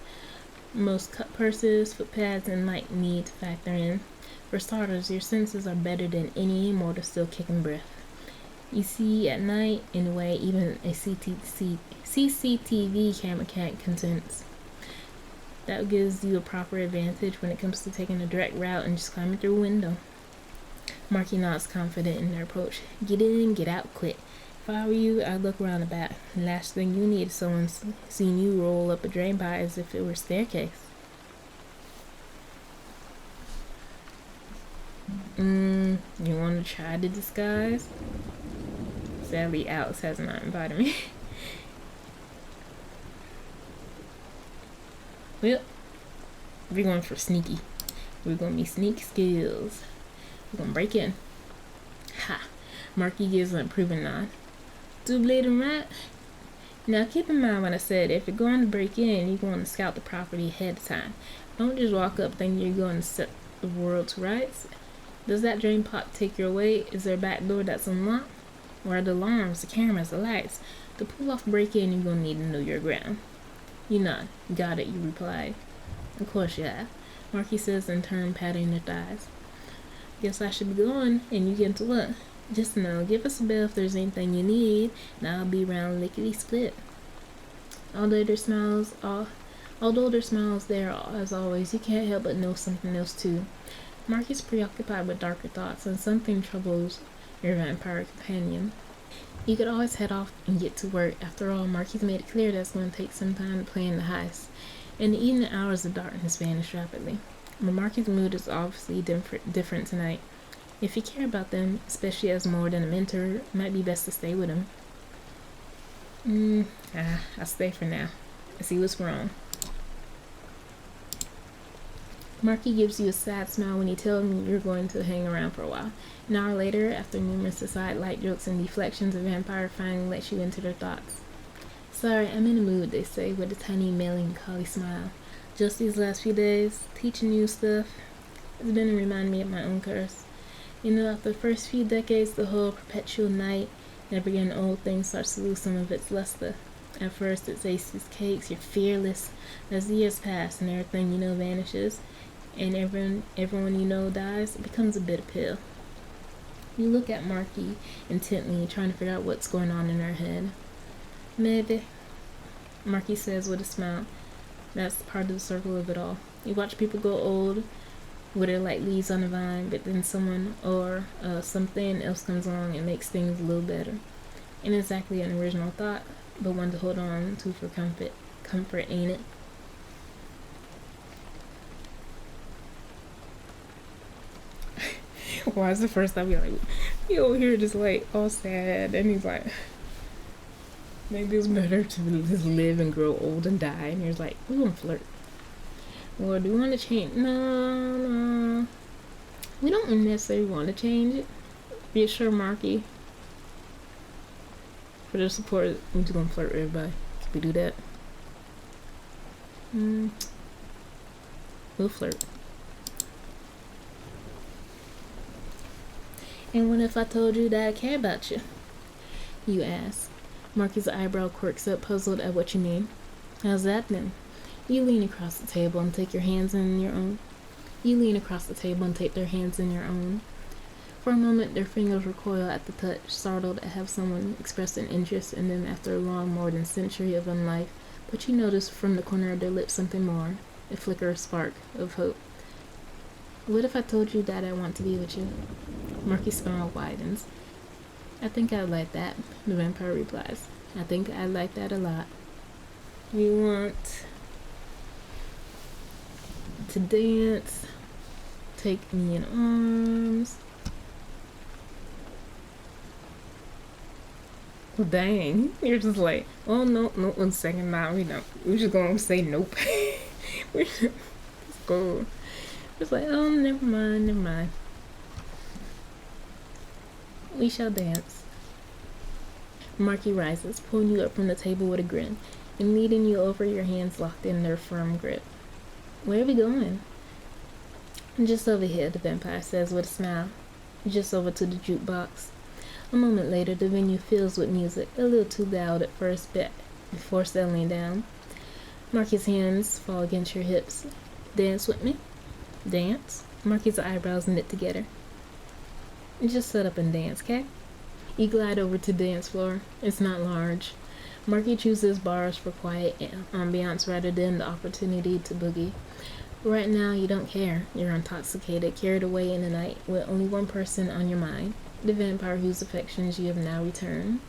A: Most cut purses, footpads, and might need to factor in. For starters, your senses are better than any immortal still kicking breath. You see at night in a way even a CCTV camera can't condense. That gives you a proper advantage when it comes to taking a direct route and just climbing through a window. Marky nods confident in their approach. Get in, get out quick. If I were you, I'd look around the back. The last thing you need is someone seeing you roll up a drain pipe as if it were a staircase. You want to try the disguise? Sadly, Alex has not invited me. Well, we're going for sneaky. We're going to be sneak skills. We're going to break in. Ha! Marky gives an approving nod. Do bleeding right? Now keep in mind what I said. If you're going to break in, you're going to scout the property ahead of time. Don't just walk up thinking you're going to set the world to rights. Does that drain pipe take your way? Is there a back door that's unlocked? Where are the alarms, the cameras, the lights? To pull off break-in, you're going to need to know your ground. You nod. Got it, you replied. Of course you have. Marky says in turn, patting her thighs. Guess I should be going, and you get to look. Just know, give us a bell if there's anything you need, and I'll be around lickety-split. Although their smiles there as always, you can't help but know something else too. Marky's preoccupied with darker thoughts, and something troubles your vampire companion. You could always head off and get to work. After all, Marky's made it clear that it's going to take some time to plan the heist, and the evening hours of darkness vanish rapidly. But Marky's mood is obviously different tonight. If you care about them, especially as more than a mentor, it might be best to stay with them. I'll stay for now. I see what's wrong. Marky gives you a sad smile when you tell him you're going to hang around for a while. An hour later, after numerous aside light jokes and deflections, the vampire finally lets you into their thoughts. Sorry, I'm in a mood, they say, with a tiny melancholy smile. Just these last few days, teaching you stuff, has been to remind me of my own curse. You know, after the first few decades, the whole perpetual night, never getting old thing starts to lose some of its luster. At first, it's aces, cakes, you're fearless. As the years pass and everything you know vanishes, and everyone you know dies, it becomes a bitter pill. You look at Marky intently, trying to figure out what's going on in her head. Maybe, Marky says with a smile. That's part of the circle of it all. You watch people go old, wither like leaves on a vine, but then someone or something else comes along and makes things a little better. Ain't exactly an original thought, but one to hold on to for comfort. Comfort, ain't it? Why is the first time you're like, you over here just like all sad, and he's like, maybe it's better to just live and grow old and die, and you're like, we gonna flirt. Well, do we want to change? No. We don't necessarily want to change it. Reassure Marky. For their support, I'm just gonna flirt with everybody. Can we do that? We'll flirt. And what if I told you that I care about you? You ask. Marky's eyebrow quirks up, puzzled at what you mean. How's that then? You lean across the table and take your hands in your own. You lean across the table and take their hands in your own. For a moment, their fingers recoil at the touch, startled at have someone express an interest in them after a long, more than century of unlife. But you notice from the corner of their lips something more, a flicker of spark of hope. What if I told you that I want to be with you? Marky's smile widens. I think I'd like that, the vampire replies. I think I'd like that a lot. You want to dance, take me in arms. Well, dang, you're just like, oh no, 1 second, nah, we don't. We're just gonna say nope. Let's go. It's like, oh, never mind. We shall dance. Marky rises, pulling you up from the table with a grin, and leading you over, your hands locked in their firm grip. Where are we going? Just over here, the vampire says with a smile. Just over to the jukebox. A moment later, the venue fills with music, a little too loud at first, but before settling down. Marky's hands fall against your hips. Dance with me? Dance? Marky's eyebrows knit together. Just sit up and dance, okay? You glide over to the dance floor. It's not large. Marky chooses bars for quiet ambiance rather than the opportunity to boogie. Right now, you don't care. You're intoxicated, carried away in the night, with only one person on your mind, the vampire whose affections you have now returned.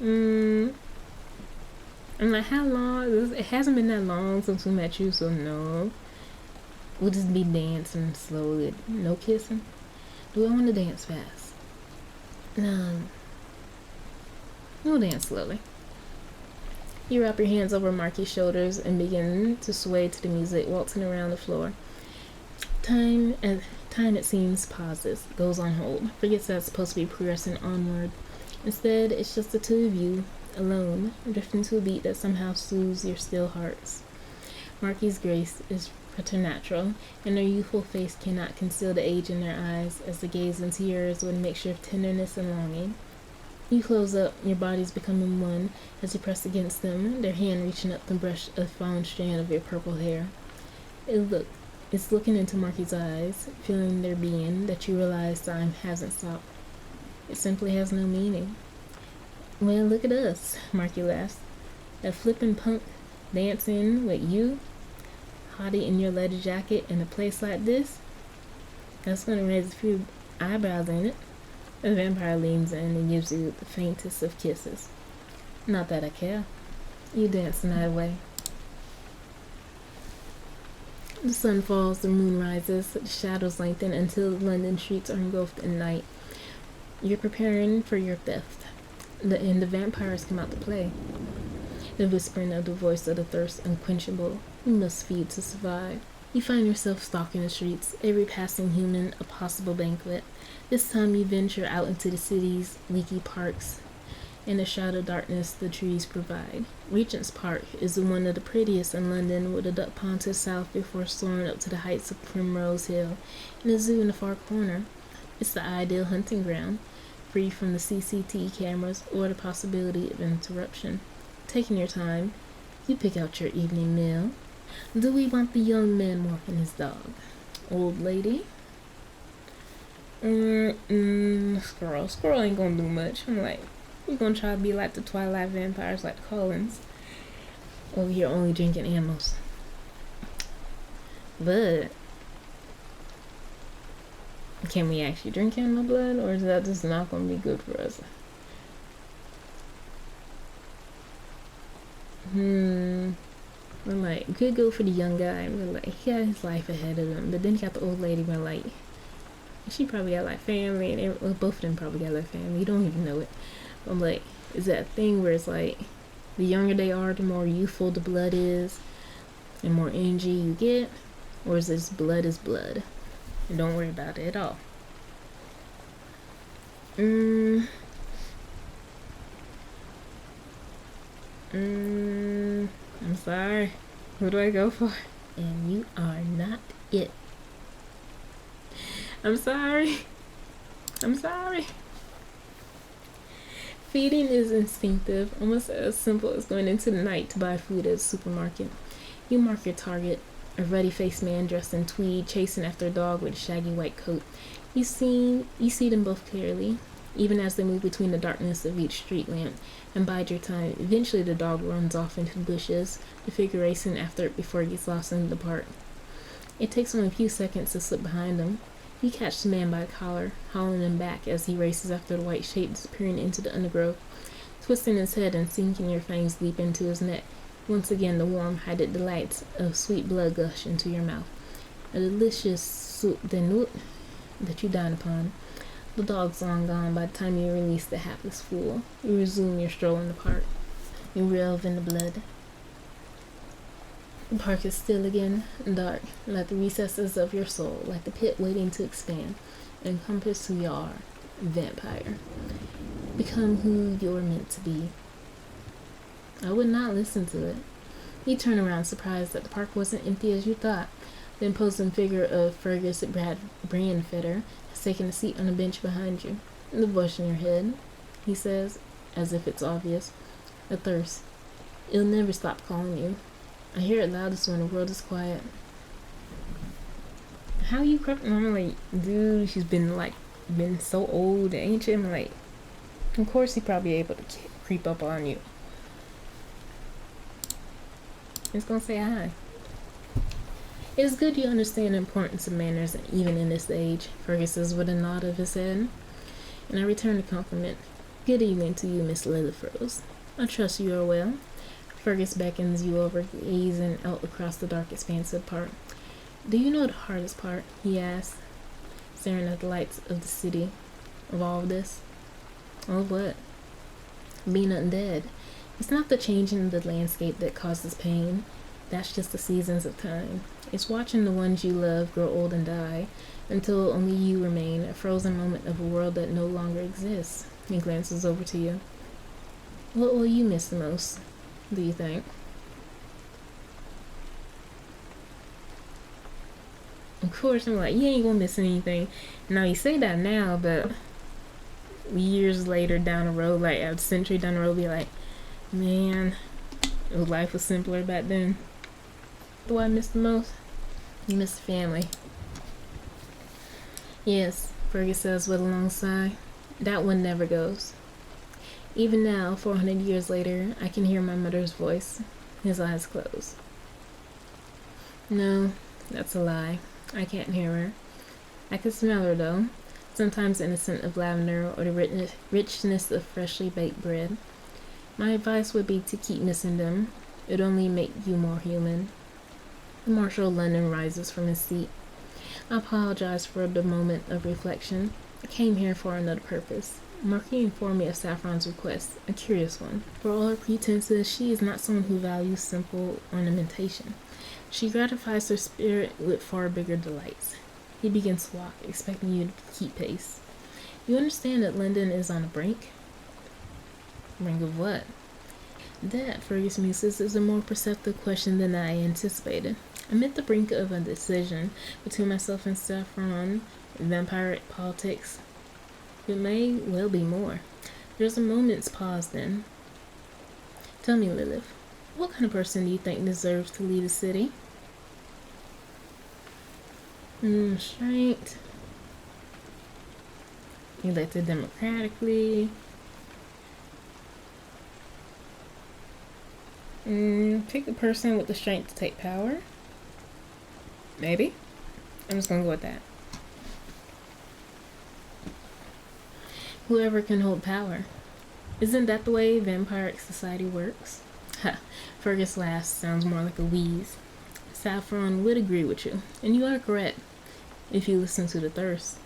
A: I'm like, how long? It hasn't been that long since we met you, so no. We'll just be dancing slowly. No kissing. Do I want to dance fast? No. We'll dance slowly. You wrap your hands over Marky's shoulders and begin to sway to the music, waltzing around the floor. Time, it seems, pauses, goes on hold, forgets that it's supposed to be progressing onward. Instead, it's just the two of you, alone, drifting to a beat that somehow soothes your still hearts. Marky's grace is preternatural, and her youthful face cannot conceal the age in their eyes as they gaze into yours with a mixture of tenderness and longing. You close up, your bodies becoming one as you press against them, their hand reaching up to brush a fine strand of your purple hair. It's looking into Marky's eyes, feeling their being, that you realize time hasn't stopped. It simply has no meaning. Well, look at us, Marky laughs. A flippin' punk dancing with you, hottie in your leather jacket, in a place like this? That's gonna raise a few eyebrows, ain't it? The vampire leans in and gives you the faintest of kisses. Not that I care. You dance the night away. The sun falls, the moon rises, the shadows lengthen until the London streets are engulfed in night. You're preparing for your theft. And the vampires come out to play. The whispering of the voice of the thirst unquenchable, you must feed to survive. You find yourself stalking the streets, every passing human a possible banquet. This time you venture out into the city's leaky parks and the shadow darkness the trees provide. Regent's Park is one of the prettiest in London, with a duck pond to the south before soaring up to the heights of Primrose Hill, and a zoo in the far corner. It's the ideal hunting ground, free from the CCTV cameras or the possibility of interruption. Taking your time, you pick out your evening meal. Do we want the young man walking his dog? Old lady? Squirrel. Squirrel ain't gonna do much. I'm like, we're gonna try to be like the Twilight vampires, like the Cullens. Over here only drinking animals. But can we actually drink animal blood, or is that just not gonna be good for us? We're like, we could go for the young guy. We're like, he got his life ahead of him. But then you got the old lady. We're like, she probably got like family, and both of them probably got like family. You don't even know it. I'm like, is that a thing where it's like, the younger they are, the more youthful the blood is, and more energy you get? Or is this blood is blood? And don't worry about it at all. I'm sorry. Who do I go for? And you are not it. I'm sorry. I'm sorry. Feeding is instinctive, almost as simple as going into the night to buy food at a supermarket. You mark your target, a ruddy-faced man dressed in tweed chasing after a dog with a shaggy white coat. You see them both clearly, even as they move between the darkness of each street lamp, and bide your time. Eventually the dog runs off into the bushes, the figure racing after it before it gets lost in the park. It takes only a few seconds to slip behind him. You catch the man by the collar, hauling him back as he races after the white shape disappearing into the undergrowth, twisting his head and sinking your fangs deep into his neck. Once again, the warm, hided delights of sweet blood gush into your mouth. A delicious soup de nuit that you dine upon. The dog's long gone by the time you release the hapless fool. You resume your stroll in the park. You revel in the blood. The park is still again, dark, like the recesses of your soul, like the pit waiting to expand, encompass who you are, vampire. Become who you're meant to be. I would not listen to it. You turn around surprised that the park wasn't empty as you thought. The imposing figure of Fergus Brandfetter has taken a seat on a bench behind you. The voice in your head, he says, as if it's obvious. A thirst. It'll never stop calling you. I hear it loudest when the world is quiet. How you crept? I'm like, dude, she's been so old, ain't she? I'm like, of course he probably able to creep up on you. He's gonna say hi. It is good you understand the importance of manners even in this age, Fergus says with a nod of his head. And I return the compliment. Good evening to you, Miss Lillifrose. I trust you are well. Fergus beckons you over, gazing out across the dark expanse of the park. Do you know the hardest part? He asks, staring at the lights of the city. Of all of this? All of what? Being undead. It's not the changing of the landscape that causes pain. That's just the seasons of time. It's watching the ones you love grow old and die, until only you remain, a frozen moment of a world that no longer exists. He glances over to you. What will you miss the most, do you think? Of course, I'm like, you ain't gonna miss anything. Now, you say that now, but years later down the road, like a century down the road, be like, man, life was simpler back then. What do I miss the most? You miss the family. Yes, Fergus says with a long sigh. That one never goes. Even now, 400 years later, I can hear my mother's voice. His eyes close. No, that's a lie. I can't hear her. I can smell her, though. Sometimes innocent of lavender or the richness of freshly baked bread. My advice would be to keep missing them. It'd only make you more human. Marshal London rises from his seat. I apologize for the moment of reflection. I came here for another purpose. Marquis informed me of Saffron's request, a curious one. For all her pretenses, she is not someone who values simple ornamentation. She gratifies her spirit with far bigger delights. He begins to walk, expecting you to keep pace. You understand that London is on the brink? Brink of what? That, Fergus muses, is a more perceptive question than I anticipated. I'm at the brink of a decision between myself and Saffron, vampire politics. It may well be more. There's a moment's pause then. Tell me, Lilith, what kind of person do you think deserves to lead a city? Strength. Elected democratically. Pick a person with the strength to take power. Maybe. I'm just gonna go with that. Whoever can hold power. Isn't that the way vampiric society works? Ha, Fergus laughs, sounds more like a wheeze. Saffron would agree with you, and you are correct, if you listen to the thirst.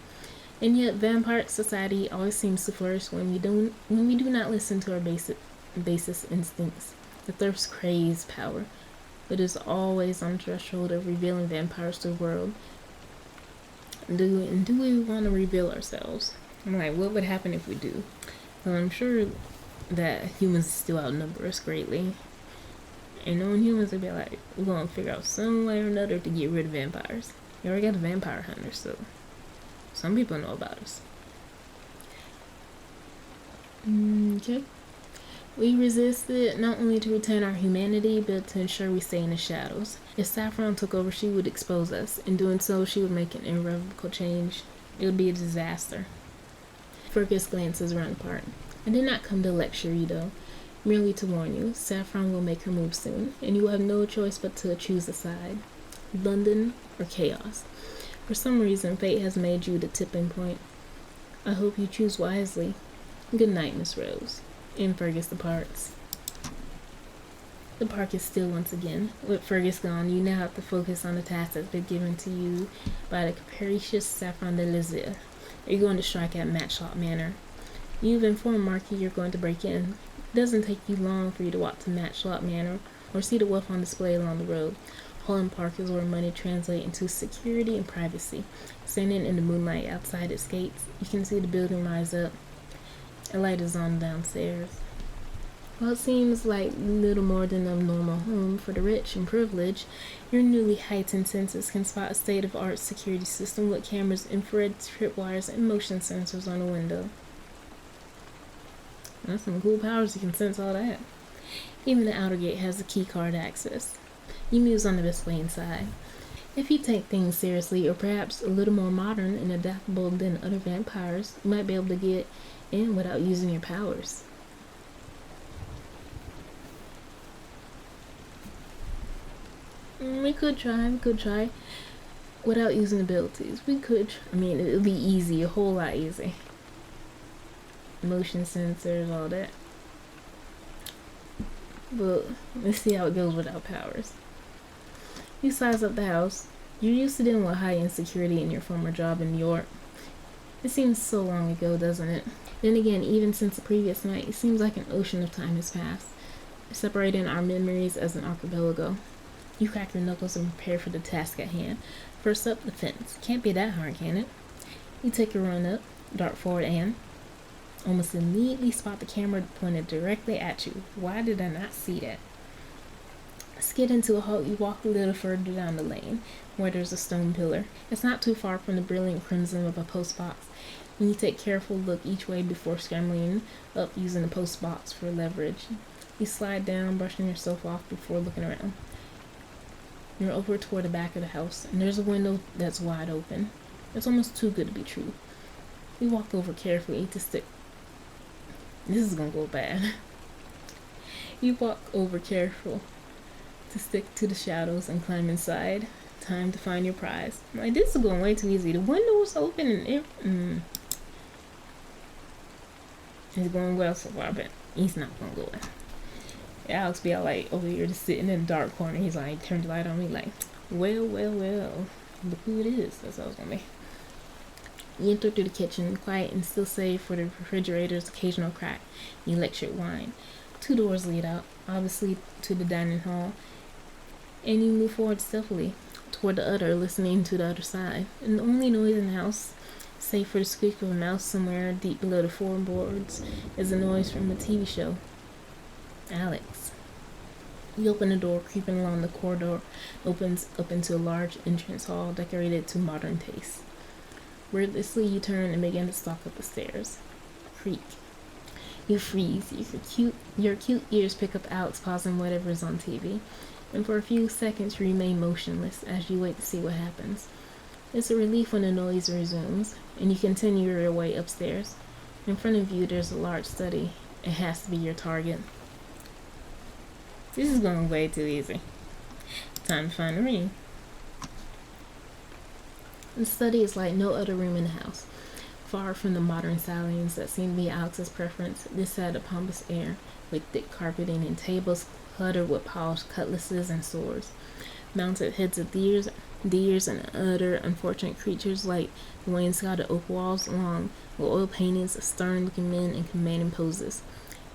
A: And yet vampiric society always seems to flourish when we do not listen to our basest instincts. The thirst craves power. but is always on the threshold of revealing vampires to the world. Do we want to reveal ourselves? I'm like, what would happen if we do? Well, I'm sure that humans still outnumber us greatly. And knowing humans would be like, we're going to figure out some way or another to get rid of vampires. We already got a vampire hunter, so some people know about us. Okay. We resisted not only to retain our humanity, but to ensure we stay in the shadows. If Saffron took over, she would expose us. In doing so, she would make an irrevocable change. It would be a disaster. Fergus glances around the park. I did not come to lecture you, though. Merely to warn you, Saffron will make her move soon, and you will have no choice but to choose a side. London or chaos. For some reason, fate has made you the tipping point. I hope you choose wisely. Good night, Miss Rose. And Fergus departs. The park is still once again. With Fergus gone, you now have to focus on the task that's been given to you by the capricious Saffron de Lizia. You're going to strike at Matchlock Manor. You've informed Marquis you're going to break in. It doesn't take you long for you to walk to Matchlock Manor or see the wealth on display along the road. Holland Park is where money translates into security and privacy. Standing in the moonlight outside its gates, you can see the building rise up. A light is on downstairs. While it seems like little more than a normal home for the rich and privileged, your newly heightened senses can spot a state-of-the-art security system with cameras, infrared tripwires, and motion sensors on the window. That's some cool powers, you can sense all that. Even the outer gate has a key card access. You muse on the best way inside. If you take things seriously, or perhaps a little more modern and adaptable than other vampires, you might be able to get in without using your powers. We could try. Without using abilities. It would be easy, a whole lot easy. Motion sensors, all that. But let's see how it goes without powers. You size up the house. You're used to dealing with high insecurity in your former job in New York. It seems so long ago, doesn't it? Then again, even since the previous night, it seems like an ocean of time has passed, separating our memories as an archipelago. You crack your knuckles and prepare for the task at hand. First up, the fence. Can't be that hard, can it? You take a run up, dart forward, and almost immediately spot the camera pointed directly at you. Why did I not see that? Skid into a halt, you walk a little further down the lane, where there's a stone pillar. It's not too far from the brilliant crimson of a post box, and you take a careful look each way before scrambling up using the post box for leverage. You slide down, brushing yourself off before looking around. You're over toward the back of the house, and there's a window that's wide open. It's almost too good to be true. You walk over carefully to stick. This is gonna go bad. You walk over careful to stick to the shadows and climb inside. Time to find your prize. Like, this is going way too easy. The window was open and it's going well so far, but he's not gonna go in. Alex be all like over here just sitting in the dark corner. He's like, turned the light on me like, well. Look who it is. That's how it's gonna be. You enter through the kitchen, quiet and still save for the refrigerator's occasional crack. The electric wine. 2 doors lead out, obviously to the dining hall, and you move forward stealthily toward the other, listening to the other side. And the only noise in the house, save for the squeak of a mouse somewhere deep below the floorboards, is a noise from a TV show. Alex. You open the door, creeping along the corridor, opens up into a large entrance hall decorated to modern taste. Wordlessly, you turn and begin to stalk up the stairs. Creak. You freeze. Your cute ears pick up Alex pausing whatever is on TV, and for a few seconds you remain motionless as you wait to see what happens. It's a relief when the noise resumes, and you continue your way upstairs. In front of you, there's a large study. It has to be your target. This is going way too easy. Time to find the ring. The study is like no other room in the house. Far from the modern stylings that seem to be Alex's preference, this had a pompous air, with thick carpeting and tables cluttered with polished cutlasses and swords. Mounted heads of deers and other unfortunate creatures like the wainscoted oak walls along with oil paintings of stern-looking men in commanding poses.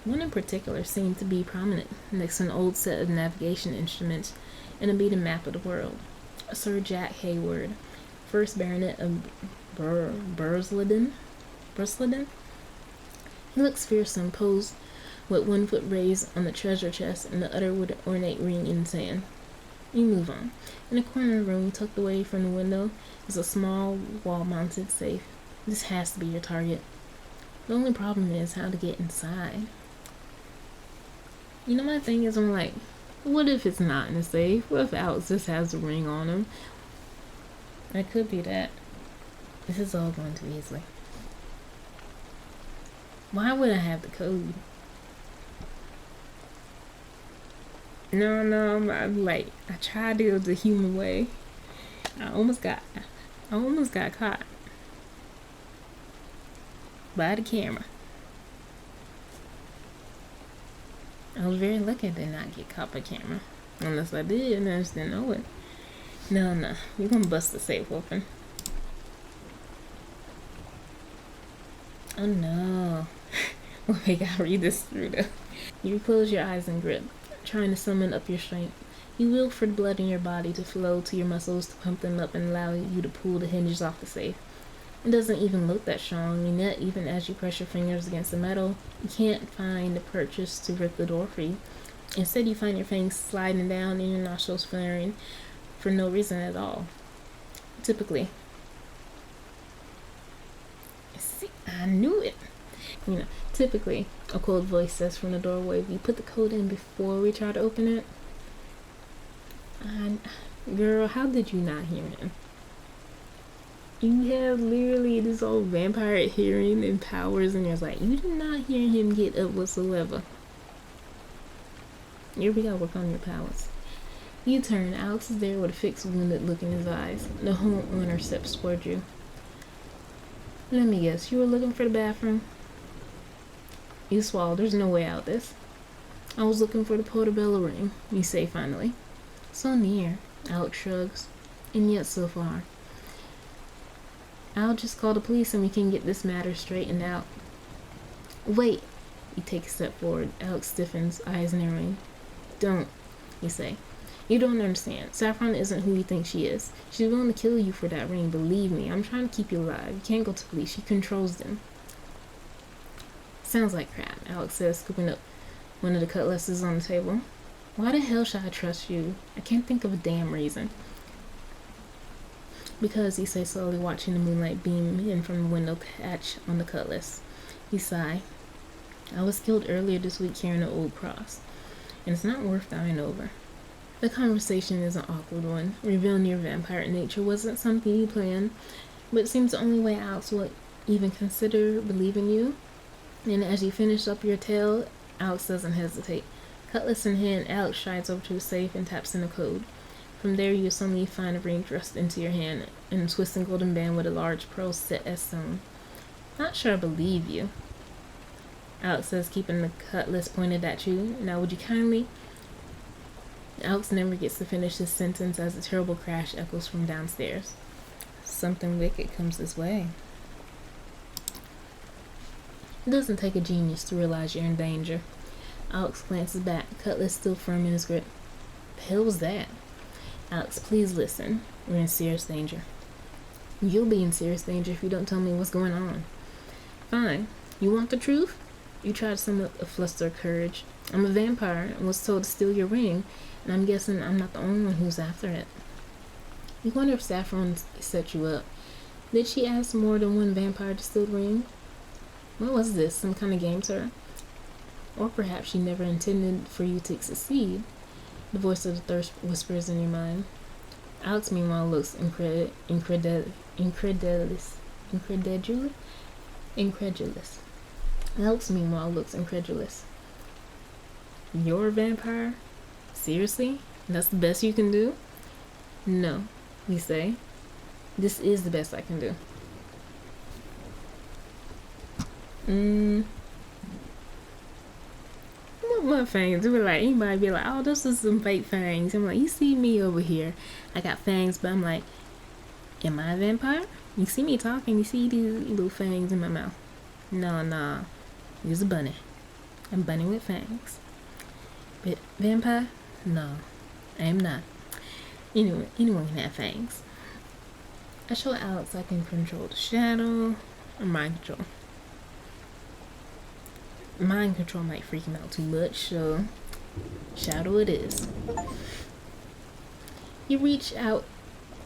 A: One in particular seemed to be prominent, next to an old set of navigation instruments. and a beaten map of the world. Sir Jack Hayward, first Baronet of Bursleden. He looks fearsome, posed with one foot raised on the treasure chest and the other with an ornate ring in his hand. You move on. In a corner of the room, tucked away from the window, is a small wall-mounted safe. This has to be your target. The only problem is how to get inside. You know, my thing is, I'm like, what if it's not in the safe? What if Alex just has a ring on him? That could be that. This is all going too easily. Why would I have the code? No, I'm like, I tried to do it the human way. I almost got caught by the camera. I was very lucky I did not get caught by camera. Unless I did and I just didn't know it. No. We're gonna bust the safe open. Oh no. Wait, I gotta read this through though. You close your eyes and grip, trying to summon up your strength. You will for the blood in your body to flow to your muscles to pump them up and allow you to pull the hinges off the safe. It doesn't even look that strong, and yet even as you press your fingers against the metal, you can't find the purchase to rip the door free. Instead, you find your fangs sliding down and your nostrils flaring for no reason at all. Typically. See, I knew it. Typically, a cold voice says from the doorway, "We put the code in before we try to open it." Girl, how did you not hear him? You have literally this old vampire hearing and powers, and you're like, you did not hear him get up whatsoever. Here we gotta work on your powers. You turn. Alex is there with a fixed, wounded look in his eyes. The homeowner steps toward you. Let me guess, you were looking for the bathroom? You swallow. There's no way out this. I was looking for the portobello ring, you say finally. So near, Alex shrugs. And yet so far. I'll just call the police and we can get this matter straightened out. Wait. You take a step forward. Alex stiffens, eyes narrowing. Don't, you say. You don't understand. Saffron isn't who you think she is. She's willing to kill you for that ring, believe me. I'm trying to keep you alive. You can't go to police. She controls them. Sounds like crap, Alex says, scooping up one of the cutlasses on the table. Why the hell should I trust you? I can't think of a damn reason. Because, you say slowly, watching the moonlight beam in from the window catch on the cutlass. You sigh. I was killed earlier this week carrying an old cross, and it's not worth dying over. The conversation is an awkward one. Revealing your vampire nature wasn't something you planned, but it seems the only way Alex would even consider believing you. And as you finish up your tale, Alex doesn't hesitate. Cutlass in hand, Alex strides over to his safe and taps in a code. From there, you suddenly find a ring thrust into your hand and a twisting golden band with a large pearl set as stone. Not sure I believe you, Alex says, keeping the cutlass pointed at you. Now would you kindly... Alex never gets to finish his sentence as a terrible crash echoes from downstairs. Something wicked comes this way. It doesn't take a genius to realize you're in danger. Alex glances back, cutlass still firm in his grip. The hell was that? Alex, please listen. We're in serious danger. You'll be in serious danger if you don't tell me what's going on. Fine. You want the truth? You try to summon up a fluster of courage. I'm a vampire and was told to steal your ring, and I'm guessing I'm not the only one who's after it. You wonder if Saffron set you up. Did she ask more than one vampire to steal the ring? What was this, some kind of game to her? Or perhaps she never intended for you to succeed. The voice of the thirst whispers in your mind. Alex, meanwhile, looks incredulous. Alex, meanwhile, looks incredulous. You're a vampire? Seriously? That's the best you can do? No, you say. This is the best I can do. My fangs, they were like, anybody be like, oh, this is some fake fangs. I'm like, you see me over here, I got fangs, but I'm like, am I a vampire? You see me talking, you see these little fangs in my mouth. No, you're a bunny. I'm a bunny with fangs. But vampire? No, I am not. Anyone can have fangs. I show Alex I can control the shadow or mind control. Mind control might freak him out too much, so shadow it is. You reach out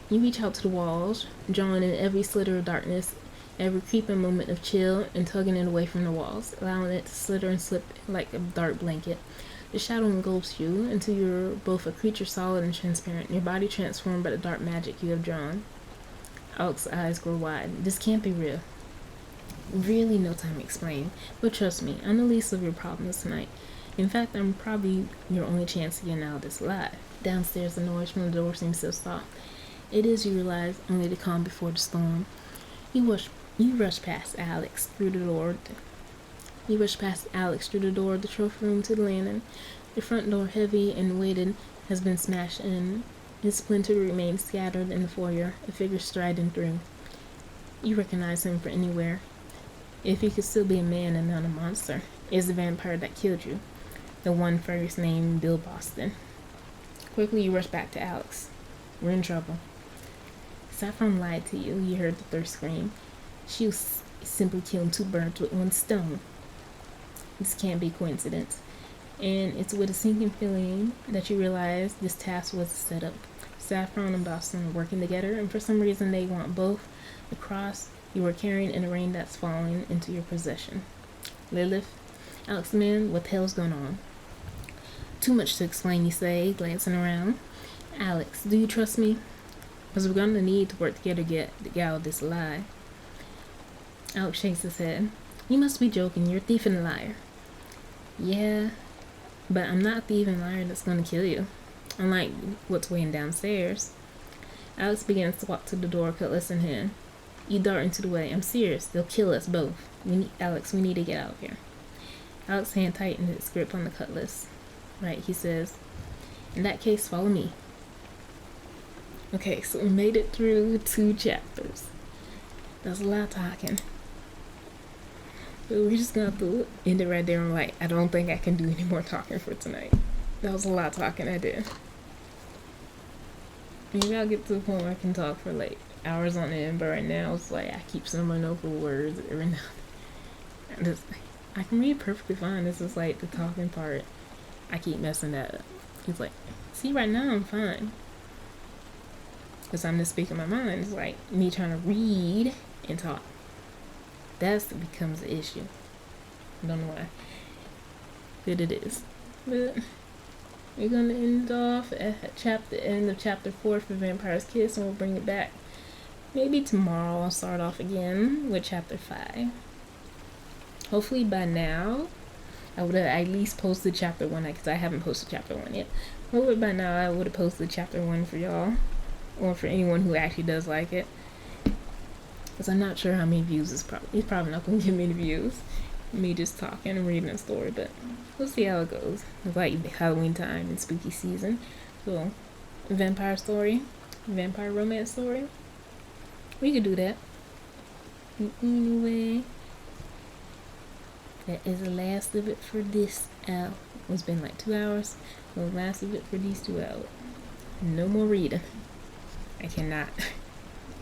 A: to the walls, drawing in every slither of darkness, every creeping moment of chill, and tugging it away from the walls, allowing it to slither and slip like a dark blanket. The shadow engulfs you until you're both a creature solid and transparent, your body transformed by the dark magic you have drawn. Alex's eyes grow wide. This can't be real. Really no time to explain, but trust me, I'm the least of your problems tonight. In fact, I'm probably your only chance to get out of this alive. Downstairs, the noise from the door seems to stop. It is, you realize, only the calm before the storm. You rush past Alex through the door. The trophy room to the landing. The front door, heavy and weighted, has been smashed in. His splinter remains scattered in the foyer, a figure striding through. You recognize him from anywhere. If he could still be a man and not a monster, is the vampire that killed you, the one first named Bill Boston. Quickly, you rush back to Alex. We're in trouble. Saffron lied to you. You heard the thirst scream. She was simply killing two birds with one stone. This can't be coincidence. And it's with a sinking feeling that you realize this task was set up. Saffron and Boston are working together, and for some reason they want both the cross you were carrying in the rain that's falling into your possession. Lilith, Alex, man, what the hell's going on? Too much to explain, you say, glancing around. Alex, do you trust me? Because we're going to need to work together to get out of this lie. Alex shakes his head. You must be joking. You're a thief and a liar. Yeah, but I'm not a thief and liar that's going to kill you. Unlike what's waiting downstairs. Alex begins to walk to the door, cutlass in hand. You dart into the way. I'm serious. They'll kill us both. Alex, we need to get out of here. Alex's hand tightens its grip on the cutlass. Right, he says. In that case, follow me. Okay, so we made it through 2 chapters. That's a lot of talking. But we're just gonna have to end it right there. I'm like, I don't think I can do any more talking for tonight. That was a lot of talking I did. Maybe I'll get to the point where I can talk for like hours on end, but right now it's like I keep stumbling over words every now and then. I can read perfectly fine. This is like the talking part. I keep messing that up. It's like, see, right now I'm fine. Because I'm just speaking my mind. It's like me trying to read and talk. That becomes the issue. I don't know why. But it is. But we're going to end off at end of chapter 4 for Vampire's Kiss, and we'll bring it back. Maybe tomorrow I'll start off again with chapter 5. Hopefully by now I would have at least posted chapter 1, because I haven't posted chapter 1 yet. Hopefully by now I would have posted chapter 1 for y'all, or for anyone who actually does like it. Because I'm not sure how many views it's probably not going to give me any views. Me just talking and reading a story, but we'll see how it goes. It's like Halloween time and spooky season. So, vampire romance story. We could do that. Anyway, that is the last of it for this hour. It's been like 2 hours. The last of it for these 2 hours. No more reading. I cannot.